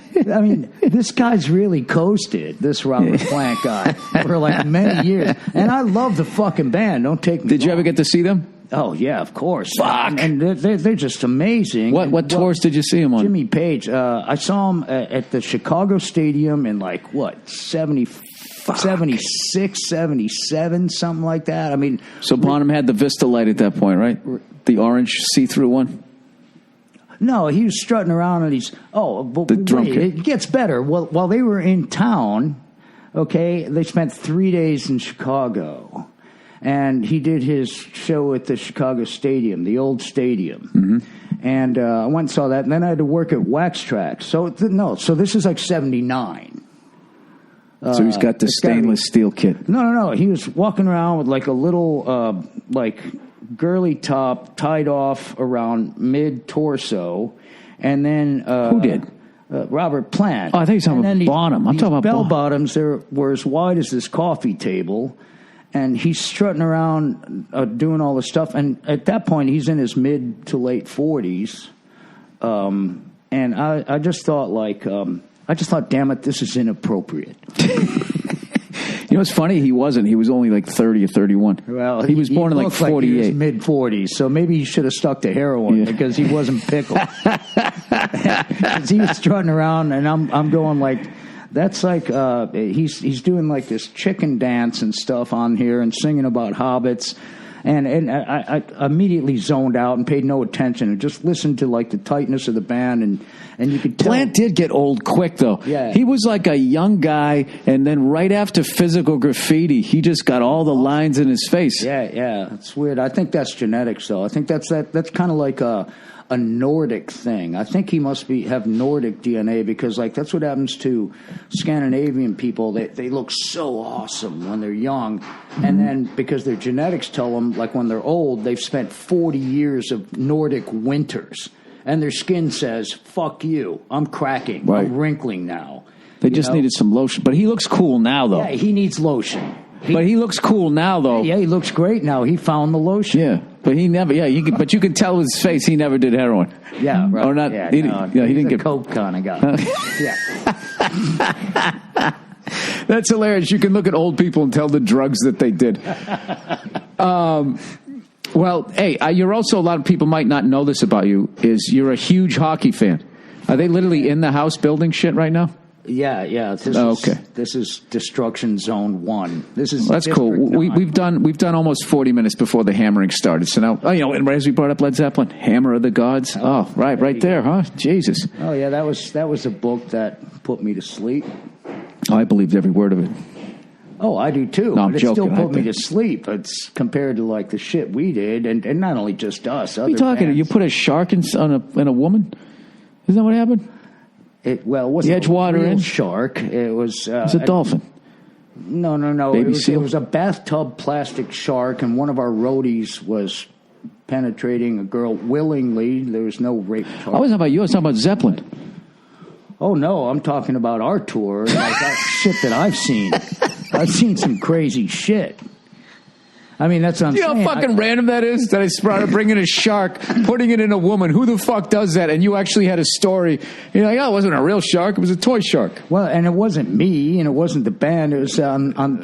this guy's really coasted, this Robert Plant guy, for like many years. And I love the fucking band. Don't take me Did you wrong. ever get to see them? Oh, yeah, of course. Fuck. And they're just amazing. What tours did you see him on? Jimmy Page. I saw him at the Chicago Stadium in 76, 77, something like that. I mean, so Bonham had the Vista light at that point, right? The orange see-through one? No, he was strutting around and it gets better. While they were in town, okay, they spent 3 days in Chicago. And he did his show at the Chicago Stadium, the old stadium. Mm-hmm. And I went and saw that. And then I had to work at Wax Track. So this is like 79. So he's got the stainless steel kit. No. He was walking around with like a little, girly top tied off around mid-torso. And then... Who did? Robert Plant. Oh, I think he's talking about Bonham. I'm talking about bell bottoms. Were as wide as this coffee table. And he's strutting around doing all this stuff. And at that point, he's in his mid to late 40s. And I just thought, damn it, this is inappropriate. You know what's funny? He wasn't. He was only like 30 or 31. Well, he was born in like 48. Like he was mid-40s, so maybe he should have stuck to heroin because he wasn't pickled. Because he was strutting around, and I'm going like... That's like he's doing like this chicken dance and stuff on here and singing about hobbits, and I immediately zoned out and paid no attention and just listened to like the tightness of the band and you could tell. Plant did get old quick though. Yeah, he was like a young guy, and then right after Physical Graffiti, he just got all the lines in his face. Yeah, it's weird. I think that's genetics though. I think that's kind of like a a Nordic thing. I think he must have Nordic DNA because, like, that's what happens to Scandinavian people. They look so awesome when they're young. And then because their genetics tell them, like, when they're old, they've spent 40 years of Nordic winters. And their skin says, fuck you, I'm cracking, Right. I'm wrinkling now. They just needed some lotion. But he looks cool now, though. Yeah, he needs lotion. But he looks cool now, though. Yeah, he looks great now. He found the lotion. Yeah, but he never. Yeah, but you can tell his face. He never did heroin. Yeah, right. Or not. Yeah, he, no, he didn't he's a get coke kind of guy. Yeah. That's hilarious. You can look at old people and tell the drugs that they did. Well, hey, you're also, a lot of people might not know this about you, is you're a huge hockey fan. Are they literally in the house building shit right now? Yeah. This is Destruction Zone 1. This is That's cool. We've done almost 40 minutes before the hammering started. So now, and as we brought up Led Zeppelin, Hammer of the Gods. Oh, right there, huh? Jesus. Oh yeah, that was a book that put me to sleep. Oh, I believed every word of it. Oh, I do too. No, I'm but it joking. still put me to sleep. It's compared to like the shit we did, and not only just us. What are you talking? bands. You put a shark in a woman? Isn't that what happened? It wasn't Edgewater a real in? shark. It was It's a dolphin. No. Baby seal? It was a bathtub plastic shark, and one of our roadies was penetrating a girl willingly. There was no rape charge. I wasn't talking about you. I was talking about Zeppelin. Oh, no, I'm talking about our tour. Like that shit that I've seen. I've seen some crazy shit. I mean, that's what I'm You know saying. how fucking random that is? That I started bringing a shark, putting it in a woman. Who the fuck does that? And you actually had a story. You're like, oh, it wasn't a real shark. It was a toy shark. Well, and it wasn't me, and it wasn't the band. It was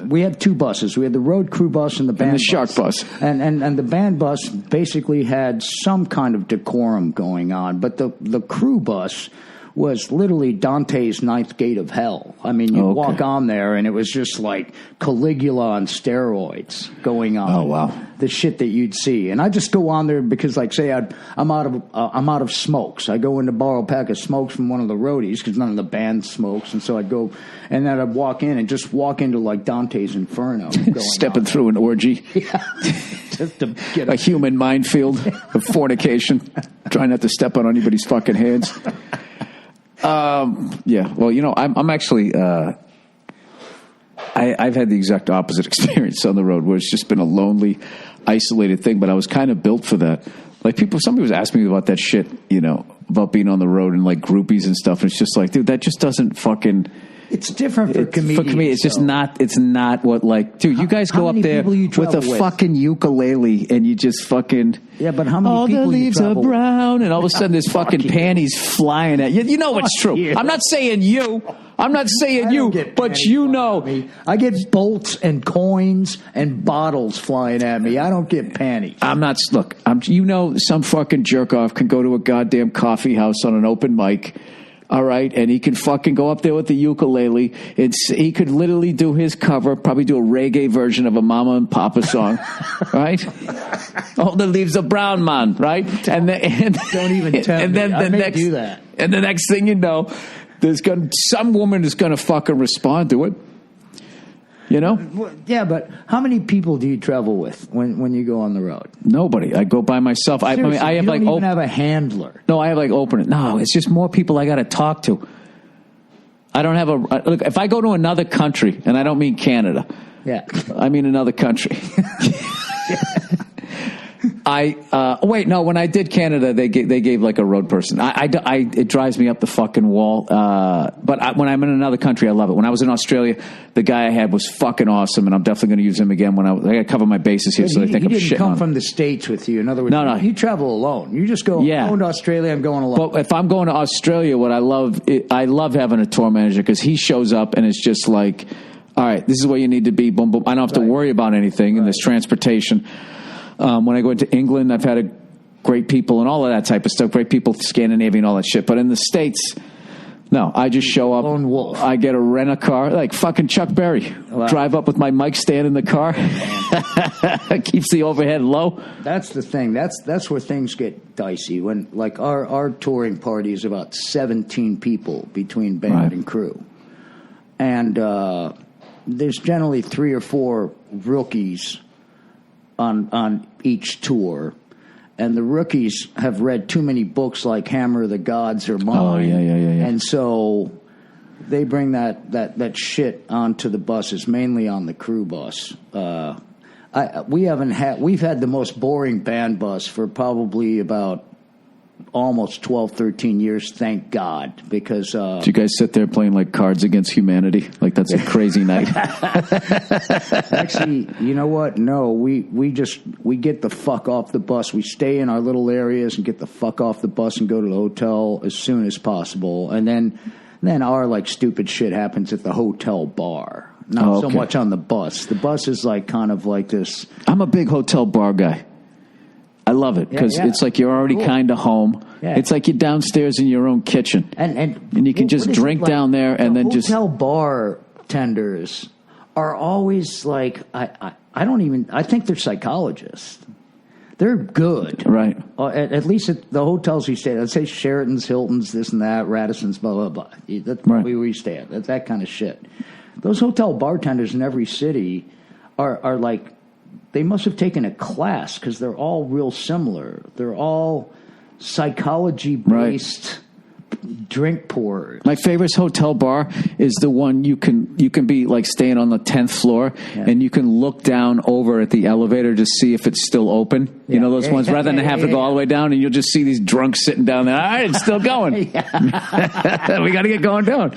we had two buses. We had the road crew bus and the band And the shark bus. And the band bus basically had some kind of decorum going on, but the crew bus was literally Dante's Ninth Gate of Hell. I mean, you walk on there, and it was just like Caligula on steroids going on. Oh, wow. The shit that you'd see. And I just go on there because, like, say I'm out of smokes. I go in to borrow a pack of smokes from one of the roadies because none of the band smokes, and so I'd go, and then I'd walk in and just walk into like Dante's Inferno, Stepping through an orgy. Yeah. Just to get A human minefield of fornication. Trying not to step on anybody's fucking hands. Yeah, well, I'm actually, I've had the exact opposite experience on the road where it's just been a lonely, isolated thing, but I was kind of built for that. Like somebody was asking me about that shit, about being on the road and like groupies and stuff. And it's just like, dude, that just doesn't fucking... It's different for comedians. For comedians, it's just not. It's not what like, dude. You guys go up there with a fucking ukulele and you just fucking. Yeah, but how many all people the leaves you are travel brown, and all of a sudden there's fucking panties flying at you. You know it's true. Yeah. I'm not saying you. I'm not saying you, but you know. I get bolts and coins and bottles flying at me. I don't get panties. I'm not. Look, some fucking jerk off can go to a goddamn coffee house on an open mic. All right, and he can fucking go up there with the ukulele. He could literally do his cover, probably do a reggae version of a Mama and Papa song, right? All the leaves are brown, man, right? Don't even tell me. I may do that. And the next thing you know, some woman is going to fucking respond to it. Yeah, but how many people do you travel with when you go on the road? Nobody. I go by myself. I have you don't even have a handler. No, I have like open it. No, it's just more people I got to talk to. I don't have look. If I go to another country, and I don't mean Canada. Yeah, I mean another country. Wait, no. When I did Canada, they gave like a road person. It drives me up the fucking wall. But when I'm in another country, I love it. When I was in Australia, the guy I had was fucking awesome, and I'm definitely going to use him again. I got to cover my bases here, so they think I'm shitting on him. He didn't come from the States with you. In other words, no. You travel alone. You just go. Yeah. I'm going to Australia. I'm going alone. But if I'm going to Australia, what I love having a tour manager because he shows up and it's just like, all right, this is where you need to be. Boom, boom. I don't have to worry about anything, and there's transportation. When I go into England, I've had great people and all of that type of stuff. Great people, Scandinavia and all that shit. But in the States, no, I just show up. Lone wolf. I get a rent a car, like fucking Chuck Berry. Wow. Drive up with my mic stand in the car. Keeps the overhead low. That's the thing. That's where things get dicey. When like our touring party is about 17 people between band and crew, and there's generally 3 or 4 rookies on each tour, and the rookies have read too many books like Hammer of the Gods or Mine. Oh, yeah. And so they bring that shit onto the buses, mainly on the crew bus. We've had the most boring band bus for probably about almost 12, 13 years, thank God, because... Do you guys sit there playing like Cards Against Humanity? Like that's a crazy night. Actually, you know what? No, we get the fuck off the bus. We stay in our little areas and get the fuck off the bus and go to the hotel as soon as possible. And then our like stupid shit happens at the hotel bar. Not so much on the bus. The bus is like kind of like this... I'm a big hotel bar guy. I love it because it's like you're already kind of home. Yeah. It's like you're downstairs in your own kitchen, and you can just drink down there, and then just hotel bartenders are always like I think they're psychologists. They're good, right? At least at the hotels we stay at. Let's say Sheraton's, Hilton's, this and that, Radisson's, blah blah blah. That's where we stay at. That's that kind of shit. Those hotel bartenders in every city are like. They must have taken a class because they're all real similar. They're all psychology-based drink pourers. My favorite hotel bar is the one you can be like staying on the 10th floor and you can look down over at the elevator to see if it's still open. You know those ones rather than have to go all the way down and you'll just see these drunks sitting down there. All right, it's still going. We got to get going down.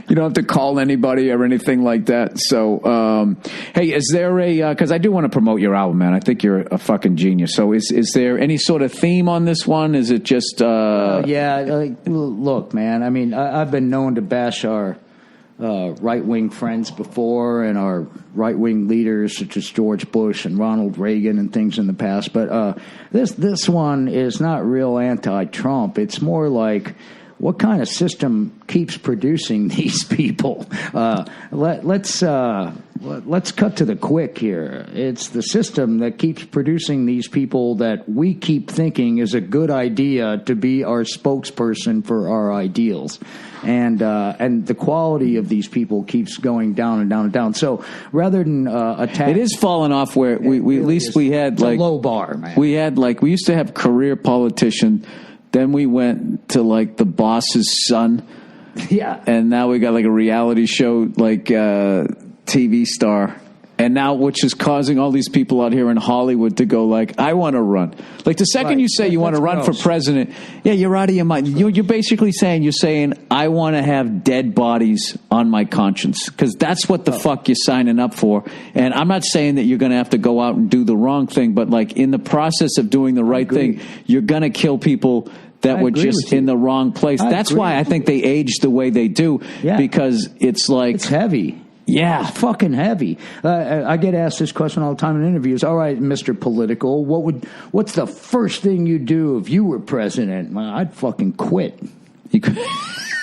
You don't have to call anybody or anything like that. So, hey, is there because I do want to promote your album, man. I think you're a fucking genius. So is there any sort of theme on this one? Is it just... look, man, I mean, I've been known to bash our right-wing friends before and our right-wing leaders such as George Bush and Ronald Reagan and things in the past. But this one is not real anti-Trump. It's more like... what kind of system keeps producing these people? Let's cut to the quick here. It's the system that keeps producing these people that we keep thinking is a good idea to be our spokesperson for our ideals. And the quality of these people keeps going down and down and down. So rather than attack... It is falling off where we at least we had like... a low bar, man. We had like... We used to have career politician... Then we went to like the boss's son. Yeah. And now we got like a reality show, like TV star. And now, which is causing all these people out here in Hollywood to go like, I want to run. Like the second you say you want to run for president, you're out of your mind. You're basically saying, I want to have dead bodies on my conscience. Because that's what the fuck you're signing up for. And I'm not saying that you're going to have to go out and do the wrong thing, but like in the process of doing the right thing, you're going to kill people that were just in the wrong place. That's why I think they age the way they do. Yeah. Because it's like... it's heavy. Yeah. It's fucking heavy. I get asked this question all the time in interviews. All right, Mr. Political, what's the first thing you'd do if you were president? Well, I'd fucking quit.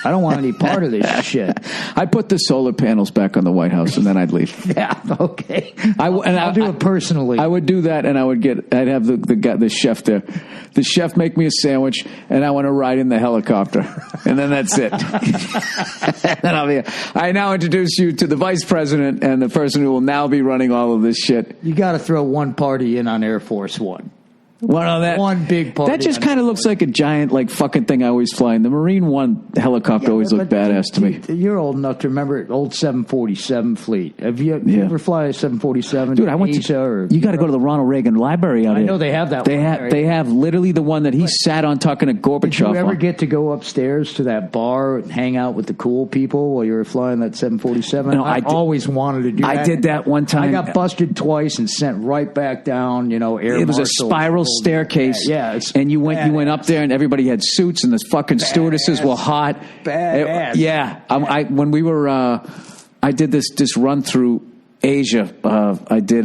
I don't want any part of this shit. I'd put the solar panels back on the White House and then I'd leave. Yeah, okay. I'll do it personally. I would do that and I'd have the chef there. The chef make me a sandwich and I want to ride in the helicopter. And then that's it. And I now introduce you to the vice president and the person who will now be running all of this shit. You got to throw one party in on Air Force One. One big party. That just kind of looks like a giant, like, fucking thing I always fly in. The Marine One helicopter always looked badass to me. You're old enough to remember old 747 fleet. Have you ever fly a 747? Dude, I went to... You got to go to the Ronald Reagan Library out here. I know they have that one. They have literally the one that he sat on talking to Gorbachev. Did you ever get to go upstairs to that bar and hang out with the cool people while you were flying that 747? No, I always wanted to do that. I did that one time. I got busted twice and sent right back down, Air It was a spiral staircase. Yeah, and you went up there, and everybody had suits, and the fucking stewardesses were hot. Badass. When we were, I did this run through Asia. I did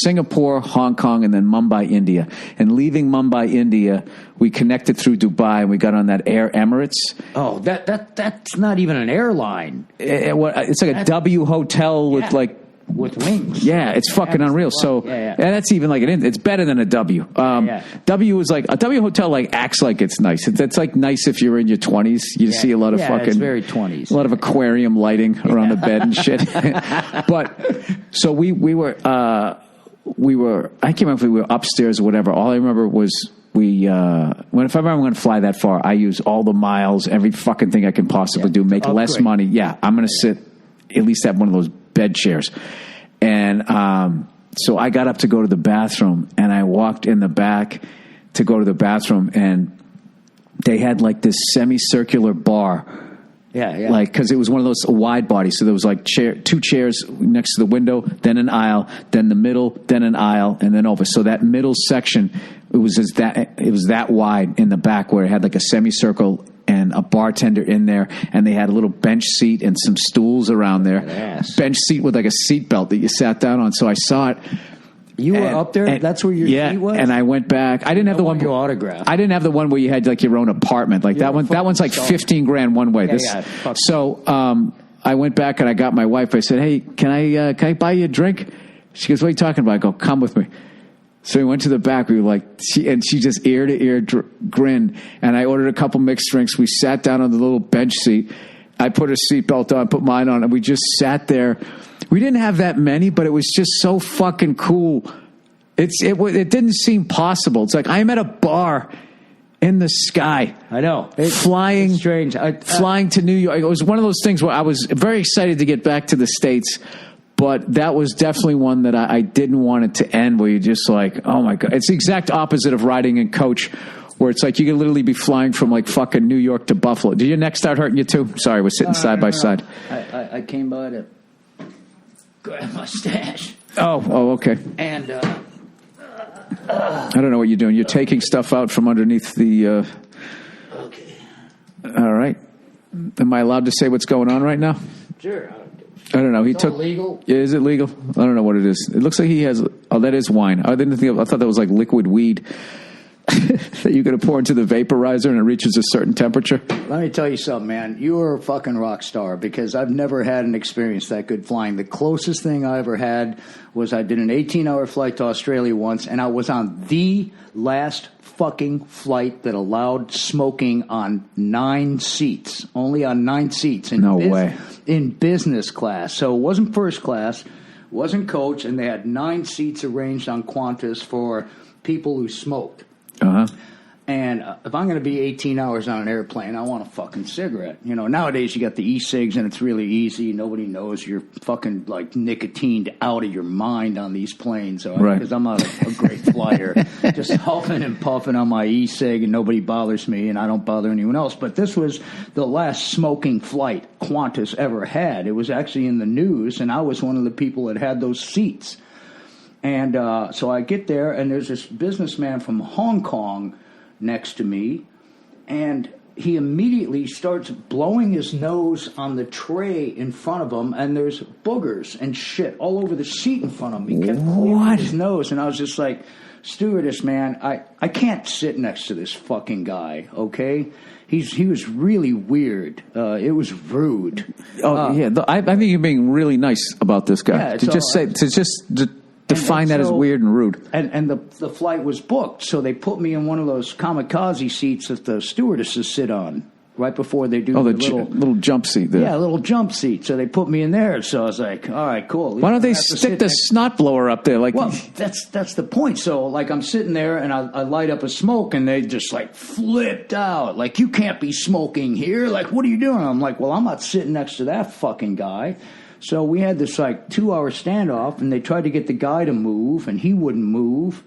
Singapore, Hong Kong, and then Mumbai, India. And leaving Mumbai, India, we connected through Dubai, and we got on that Air Emirates. Oh, that's not even an airline. It's like a W hotel with wings. Yeah, it's fucking unreal. So, and that's even like it's better than a W. W is like a W hotel. Like acts like it's nice. It's like nice if you're in your 20s. You see a lot of fucking. It's very 20s. A lot of aquarium lighting around the bed and shit. But so we were. I can't remember if we were upstairs or whatever. All I remember was if I'm ever going to fly that far, I use all the miles, every fucking thing I can possibly do, make less money. Yeah, I'm going to sit, at least have one of those bed chairs. And so I got up to go to the bathroom, and I walked in the back to go to the bathroom, and they had like this semicircular bar. Yeah. Like, because it was one of those wide bodies. So there was like two chairs next to the window, then an aisle, then the middle, then an aisle, and then over. So that middle section, it was that wide in the back where it had like a semicircle and a bartender in there, and they had a little bench seat and some stools around there. Yes. Bench seat with like a seat belt that you sat down on. So I saw it. You were up there? That's where your seat was? And I went back. I didn't have the one. Your autograph. I didn't have the one where you had like your own apartment. Like that one. That one's like $15,000 one way. So I went back and I got my wife. I said, "Hey, can I buy you a drink?" She goes, "What are you talking about?" I go, "Come with me." So we went to the back. We were like, she just ear to ear grinned. And I ordered a couple mixed drinks. We sat down on the little bench seat. I put a seatbelt on, put mine on, and we just sat there. We didn't have that many, but it was just so fucking cool. It didn't seem possible. It's like I'm at a bar in the sky. I know. Flying. It's strange. Flying to New York. It was one of those things where I was very excited to get back to the States, but that was definitely one that I didn't want it to end, where you're just like, oh my God. It's the exact opposite of riding in coach, where it's like you could literally be flying from like fucking New York to Buffalo. Did your neck start hurting you too? Sorry, we're sitting side by side. I came by to grab my stash. Oh, okay. And I don't know what you're doing. You're taking stuff out from underneath the. Okay. All right. Am I allowed to say what's going on right now? Sure. I don't know. He took. Legal. Yeah, is it legal? I don't know what it is. It looks like he has. Oh, that is wine. I thought that was like liquid weed that you're going to pour into the vaporizer and it reaches a certain temperature. Let me tell you something, man. You are a fucking rock star, because I've never had an experience that good flying. The closest thing I ever had was I did an 18-hour flight to Australia once, and I was on the last fucking flight that allowed smoking on 9 seats. Only on 9 seats. No way. In business class. So it wasn't first class, wasn't coach, and they had 9 seats arranged on Qantas for people who smoked. Uh-huh. And if I'm going to be 18 hours on an airplane, I want a fucking cigarette. You know, nowadays you got the e-cigs and it's really easy. Nobody knows you're fucking like nicotined out of your mind on these planes. So right. Because I'm not a great flyer, just huffing and puffing on my e-cig and nobody bothers me and I don't bother anyone else. But this was the last smoking flight Qantas ever had. It was actually in the news, and I was one of the people that had those seats. And so I get there, and there's this businessman from Hong Kong next to me, and he immediately starts blowing his nose on the tray in front of him, and there's boogers and shit all over the seat in front of him. He kept blowing his nose, and I was just like, stewardess, man, I can't sit next to this fucking guy, okay? He was really weird. It was rude. I think you're being really nice about this guy. Yeah, to define that as weird and rude. And the flight was booked, so they put me in one of those kamikaze seats that the stewardesses sit on right before they do the little jump seat there. Yeah, a little jump seat. So they put me in there. So I was like, all right, cool. Why don't they stick the snot blower up there? Well, that's the point. So like I'm sitting there and I light up a smoke and they just like flipped out. Like, you can't be smoking here. Like, what are you doing? I'm like, well, I'm not sitting next to that fucking guy. So we had this like 2-hour standoff, and they tried to get the guy to move, and he wouldn't move.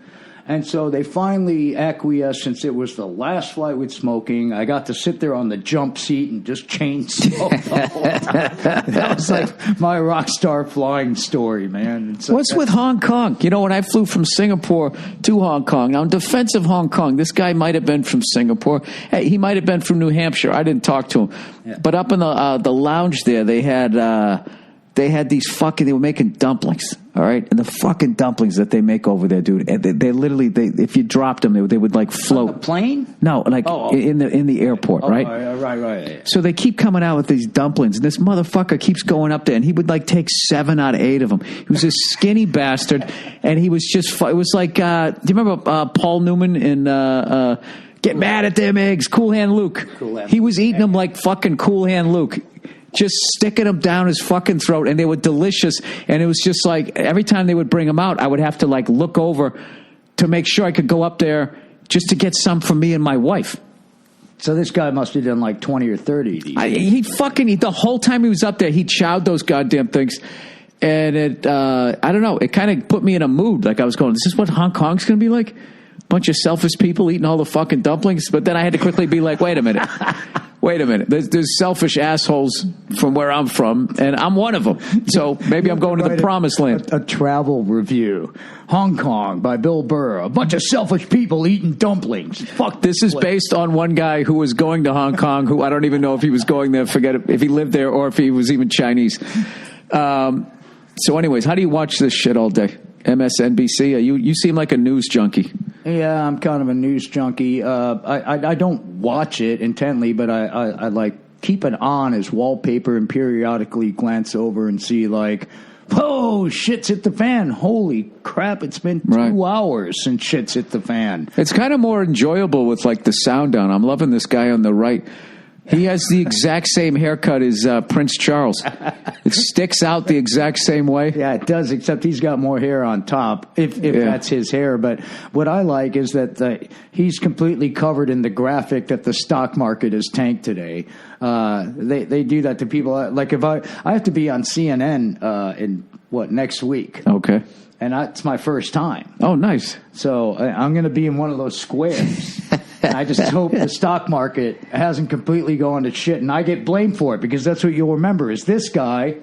And so they finally acquiesced, since it was the last flight with smoking. I got to sit there on the jump seat and just chain smoke the whole time. That was like my rock star flying story, man. What's with Hong Kong? You know, when I flew from Singapore to Hong Kong, now in defense of Hong Kong, this guy might have been from Singapore. Hey, he might have been from New Hampshire. I didn't talk to him. Yeah. But up in the lounge there, they had they were making dumplings, all right? And the fucking dumplings that they make over there, dude, they literally, if you dropped them, they would like float. On the plane? No, like in the airport, right? Right. So they keep coming out with these dumplings, and this motherfucker keeps going up there, and he would like take 7 out of 8 of them. He was a skinny bastard, and he was just, it was like, do you remember Paul Newman in Get Mad at Them Eggs, Cool Hand Luke? He was eating them like fucking Cool Hand Luke. just sticking them down his fucking throat, and they were delicious. And it was just like every time they would bring them out, I would have to like look over to make sure I could go up there just to get some for me and my wife. So this guy must have done like 20 or 30 of these. The whole time he was up there, he chowed those goddamn things. And it, I don't know, it kind of put me in a mood. Like I was going, this is what Hong Kong's going to be like? Bunch of selfish people eating all the fucking dumplings. But then I had to quickly be like, wait a minute. There's selfish assholes from where I'm from, and I'm one of them. So maybe I'm going to the promised land. A travel review. Hong Kong by Bill Burr. A bunch of selfish people eating dumplings. Fuck. This is based on one guy who was going to Hong Kong, who I don't even know if he was going there, forget it, if he lived there or if he was even Chinese. So anyways, how do you watch this shit all day? MSNBC? You seem like a news junkie. Yeah, I'm kind of a news junkie. I don't watch it intently, but I like keep it on as wallpaper and periodically glance over and see like, oh, shit's hit the fan. Holy crap, it's been 2 hours since shit's hit the fan. It's kind of more enjoyable with like the sound down. I'm loving this guy on the right. He has the exact same haircut as Prince Charles. It sticks out the exact same way. Yeah, it does, except he's got more hair on top, if that's his hair. But what I like is that he's completely covered in the graphic that the stock market is tanked today. They do that to people. Like if I have to be on CNN next week. Okay. And that's my first time. Oh, nice. So I'm going to be in one of those squares. And I just hope the stock market hasn't completely gone to shit, and I get blamed for it, because that's what you'll remember is this guy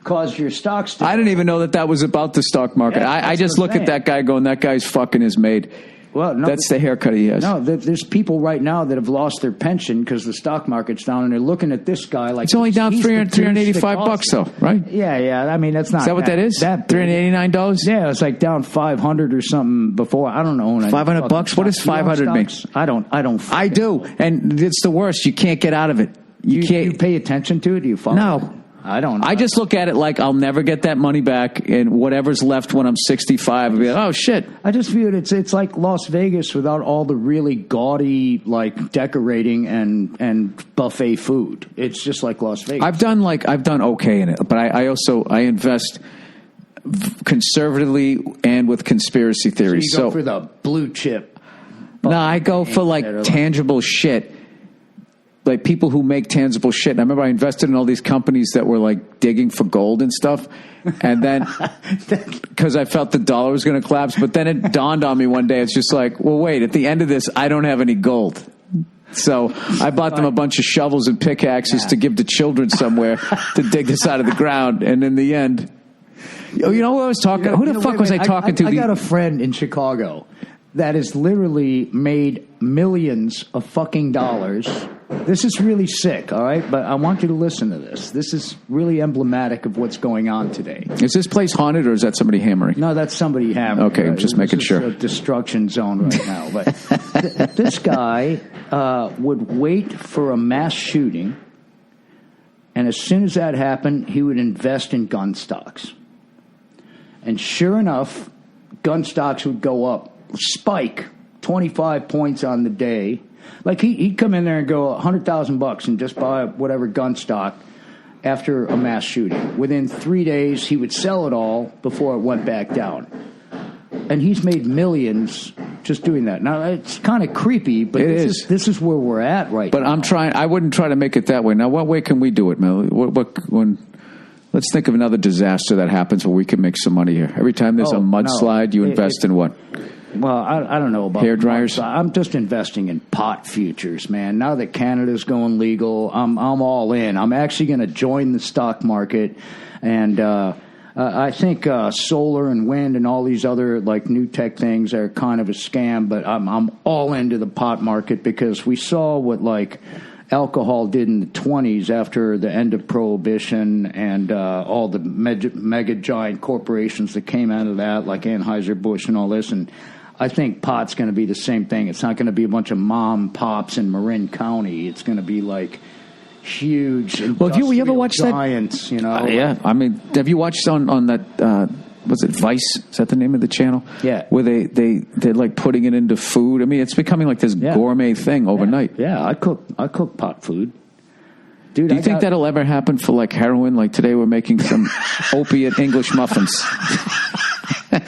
caused your stocks to. I didn't even know that was about the stock market. Yeah, I just look at that guy going, that guy's fucking his maid. Well, no, that's the haircut he has. No, there's people right now that have lost their pension because the stock market's down, and they're looking at this guy like it's only down $385 though, right? Yeah. I mean, that's not. Is that what that is? $389? Yeah, it's like down 500 or something before. I don't know. $500? What does 500 mean? I don't. I do, and it's the worst. You can't get out of it. You can't. You pay attention to it? Do you follow? No. I don't know. I just look at it like I'll never get that money back, and whatever's left when I'm 65, I'll be like, oh, shit. I just view it, it's like Las Vegas without all the really gaudy, like, decorating and buffet food. It's just like Las Vegas. I've done okay in it, but I invest conservatively and with conspiracy theories. So you go for the blue chip. No, I go for, like, tangible shit. Like people who make tangible shit. And I remember I invested in all these companies that were like digging for gold and stuff. And then because I felt the dollar was going to collapse. But then it dawned on me one day. It's just like, well, wait, at the end of this, I don't have any gold. So I bought them a bunch of shovels and pickaxes to give to children somewhere to dig this out of the ground. And in the end, you know who I was talking to? Who the fuck was I talking to? I got a friend in Chicago that has literally made millions of fucking dollars. This is really sick, all right? But I want you to listen to this. This is really emblematic of what's going on today. Is this place haunted, or is that somebody hammering? No, that's somebody hammering. Okay, I'm just making sure. It's a destruction zone right now. But this guy would wait for a mass shooting, and as soon as that happened, he would invest in gun stocks. And sure enough, gun stocks would go up, spike 25 points on the day. Like he'd come in there and go $100,000 and just buy whatever gun stock after a mass shooting. Within 3 days, he would sell it all before it went back down. And he's made millions just doing that. Now it's kind of creepy, but this is where we're at right now. But I wouldn't try to make it that way. Now, what way can we do it, Mel? Let's think of another disaster that happens where we can make some money here. Every time there's a mudslide, you invest in what? Well, I don't know about hair dryers. I'm just investing in pot futures, man. Now that Canada's going legal, I'm all in. I'm actually going to join the stock market, and I think solar and wind and all these other like new tech things are kind of a scam. But I'm all into the pot market because we saw what like alcohol did in the 1920s after the end of Prohibition and all the mega giant corporations that came out of that, like Anheuser-Busch and all this. And I think pot's going to be the same thing. It's not going to be a bunch of mom pops in Marin County. It's going to be like huge. Well, have you ever watched giants, that? You know, yeah. I mean, have you watched on that? Was it Vice? Is that the name of the channel? Yeah. Where they're like putting it into food. I mean, it's becoming like this gourmet thing overnight. Yeah, I cook pot food. Dude, Do you think that'll ever happen for like heroin? Like today we're making some opiate English muffins.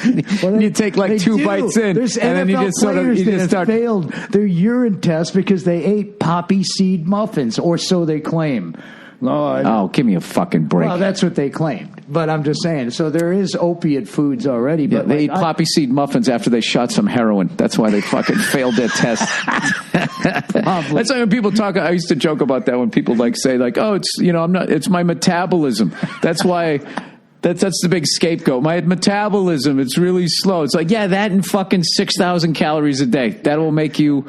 You take like 2 bites in, There's and then you NFL just sort of players you that just have start. failed their urine test because they ate poppy seed muffins, or so they claim. Oh, give me a fucking break. Well, that's what they claimed. But I'm just saying. So there is opiate foods already. Yeah, But they ate poppy seed muffins after they shot some heroin. That's why they fucking failed their test. That's why when people talk. I used to joke about that when people like say like, "Oh, it's I'm not. It's my metabolism." That's why. That's the big scapegoat. My metabolism. It's really slow. It's like that and fucking 6,000 calories a day. That will make you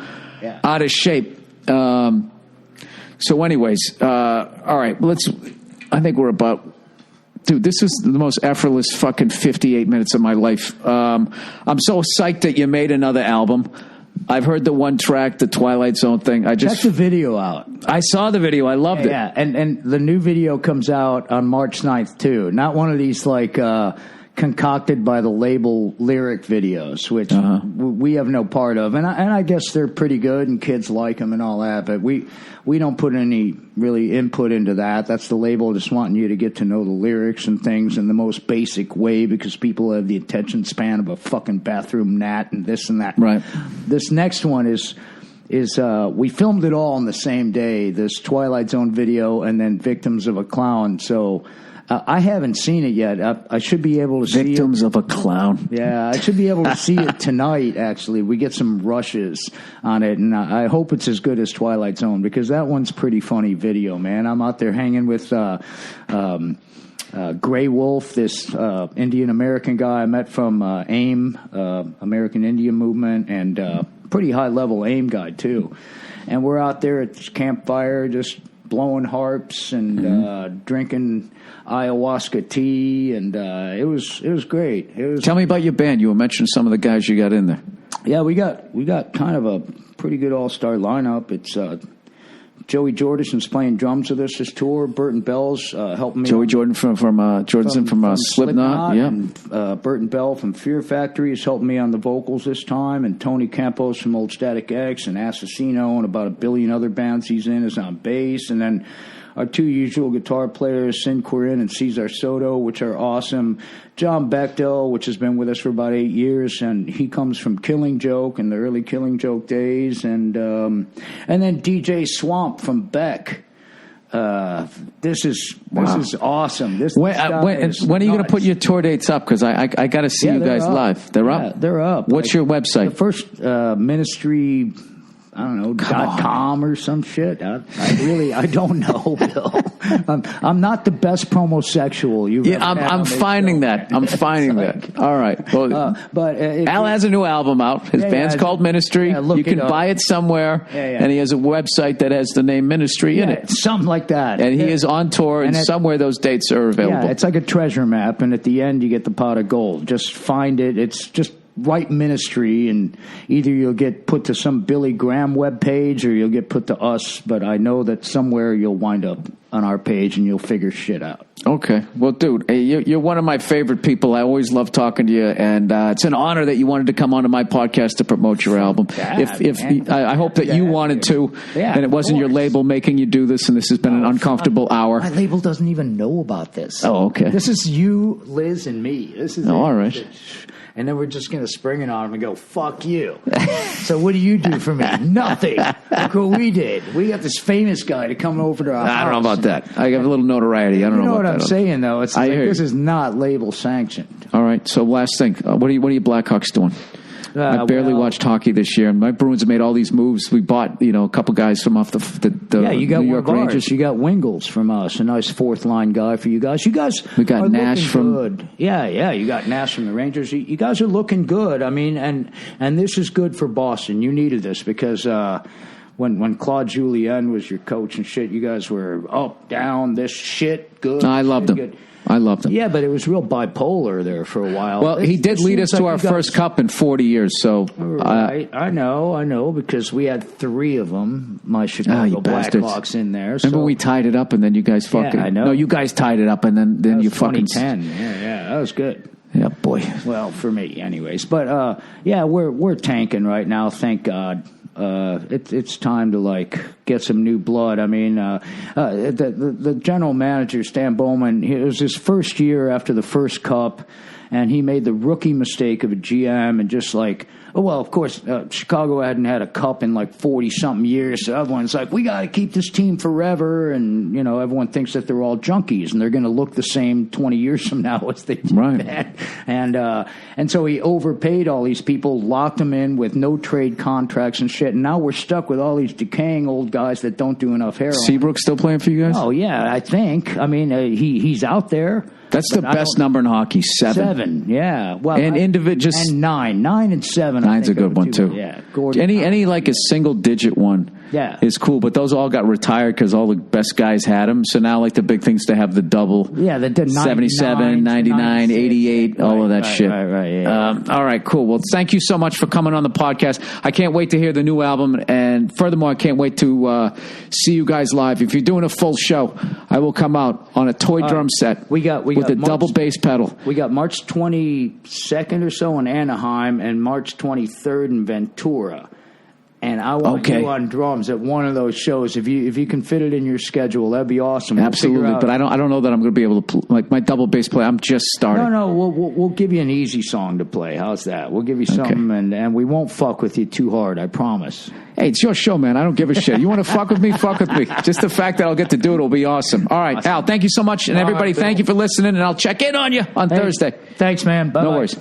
out of shape. So, anyways, all right. I think we're about. Dude, this is the most effortless fucking 58 minutes of my life. I'm so psyched that you made another album. I've heard the one track, the Twilight Zone thing. check the video out. I saw the video. I loved it. Yeah, and the new video comes out on March 9th, too. Not one of these, like, concocted by the label lyric videos, which we have no part of. And I guess they're pretty good, and kids like them and all that, but we don't put any really input into that. That's the label just wanting you to get to know the lyrics and things in the most basic way because people have the attention span of a fucking bathroom gnat and this and that. Right. This next one is we filmed it all on the same day, this Twilight Zone video and then Victims of a Clown. So I haven't seen it yet. I should be able to see it. Victims of a Clown. Yeah, I should be able to see it tonight, actually. We get some rushes on it, and I hope it's as good as Twilight Zone because that one's pretty funny video, man. I'm out there hanging with Gray Wolf, this Indian-American guy I met from AIM, American Indian Movement, and pretty high-level AIM guy, too. And we're out there at this campfire just blowing harps and drinking ayahuasca tea, and it was great. Tell me about your band. You were mentioning some of the guys you got in there. Yeah, we got kind of a pretty good all-star lineup. It's Joey Jordison's playing drums with us this tour. Burton Bell's helping me. Joey Jordan from Jourgensen from Slipknot. Yeah. And Burton Bell from Fear Factory is helping me on the vocals this time. And Tony Campos from Old Static X and Assassino and about a billion other bands he's in is on bass. And then our two usual guitar players, Sin Quirin and Cesar Soto, which are awesome. John Bechtel, which has been with us for about 8 years, and he comes from Killing Joke in the early Killing Joke days. And then DJ Swamp from Beck. This is awesome. When are you going to put your tour dates up? Because I got to see you guys live. They're up? They're up. What's your website? The first ministry... I don't know, .com or some shit. I don't know, Bill. I'm not the best promosexual you've ever had I'm finding that. I'm finding that. All right. Well, but Al has a new album out. His band's called Ministry. You can buy it somewhere. And he has a website that has the name Ministry in it. Something like that. And he is on tour, and somewhere those dates are available. Yeah, it's like a treasure map, and at the end you get the pot of gold. Just find it. It's just write Ministry, and either you'll get put to some Billy Graham webpage or you'll get put to us, but I know that somewhere you'll wind up on our page and you'll figure shit out. Okay. Well, dude, you're one of my favorite people. I always love talking to you, and it's an honor that you wanted to come onto my podcast to promote your album. I hope that you wanted to, and it wasn't your label making you do this, and this has been an uncomfortable hour. My label doesn't even know about this. Oh, okay. This is you, Liz, and me. This is all right. And then we're just going to spring it on him and go, fuck you. So what do you do for me? Nothing. Look what we did. We got this famous guy to come over to our house. I don't know about that. I got a little notoriety. I don't know about that. You know what I'm saying, though? It's like, this is not label sanctioned. All right. So last thing. What are you Blackhawks doing? I barely watched hockey this year, and my Bruins have made all these moves. We bought, a couple guys from off the you got New York Rangers. You got Wingles from us, a nice fourth line guy for you guys. You guys, we got Nash from good. Yeah. You got Nash from the Rangers. You guys are looking good. I mean, and this is good for Boston. You needed this because when Claude Julien was your coach and shit, you guys were up, down, this shit, good. I loved him. Good. I loved him. Yeah, but it was real bipolar there for a while. Well, he did lead us to our first cup in 40 years. So right. I know, because we had 3 of them, my Chicago Blackhawks in there. Remember we tied it up and then you guys fucking... Yeah, I know. No, you guys tied it up and then you fucking... 2010. Yeah, that was good. Yeah, boy. Well, for me, anyways. But yeah, we're tanking right now. Thank God. It's time to like get some new blood. I mean, the general manager Stan Bowman. It was his first year after the first cup, and he made the rookie mistake of a GM and just like. Oh, well, of course, Chicago hadn't had a cup in like 40-something years, so everyone's like, we got to keep this team forever, and, you know, everyone thinks that they're all junkies, and they're going to look the same 20 years from now as they did then. And so he overpaid all these people, locked them in with no trade contracts and shit, and now we're stuck with all these decaying old guys that don't do enough heroin. Seabrook's still playing for you guys? Oh, yeah, I think. I mean, he's out there. That's the best number in hockey, 7. 7, yeah. Well, and just and 9 and 7. 9's a good one too. Yeah, any like a single digit one, is cool. But those all got retired because all the best guys had them. So now like the big things to have the double, the 77, 99, 88, all of that shit. Right. Yeah. All right, cool. Well, thank you so much for coming on the podcast. I can't wait to hear the new album, and furthermore, I can't wait to see you guys live. If you're doing a full show, I will come out on a toy drum set. We got a double bass pedal. We got March 22nd or so in Anaheim and March 23rd in Ventura. And I want you on drums at one of those shows. If you can fit it in your schedule, that'd be awesome. Absolutely, but I don't know that I'm going to be able to like my double bass play. I'm just starting. No, we'll give you an easy song to play. How's that? We'll give you something, and we won't fuck with you too hard. I promise. Hey, it's your show, man. I don't give a shit. You want to fuck with me? Fuck with me. Just the fact that I'll get to do it will be awesome. All right, awesome. Al, thank you so much, and everybody, thank you for listening. And I'll check in on you on Thursday. Thanks, man. Bye. No worries.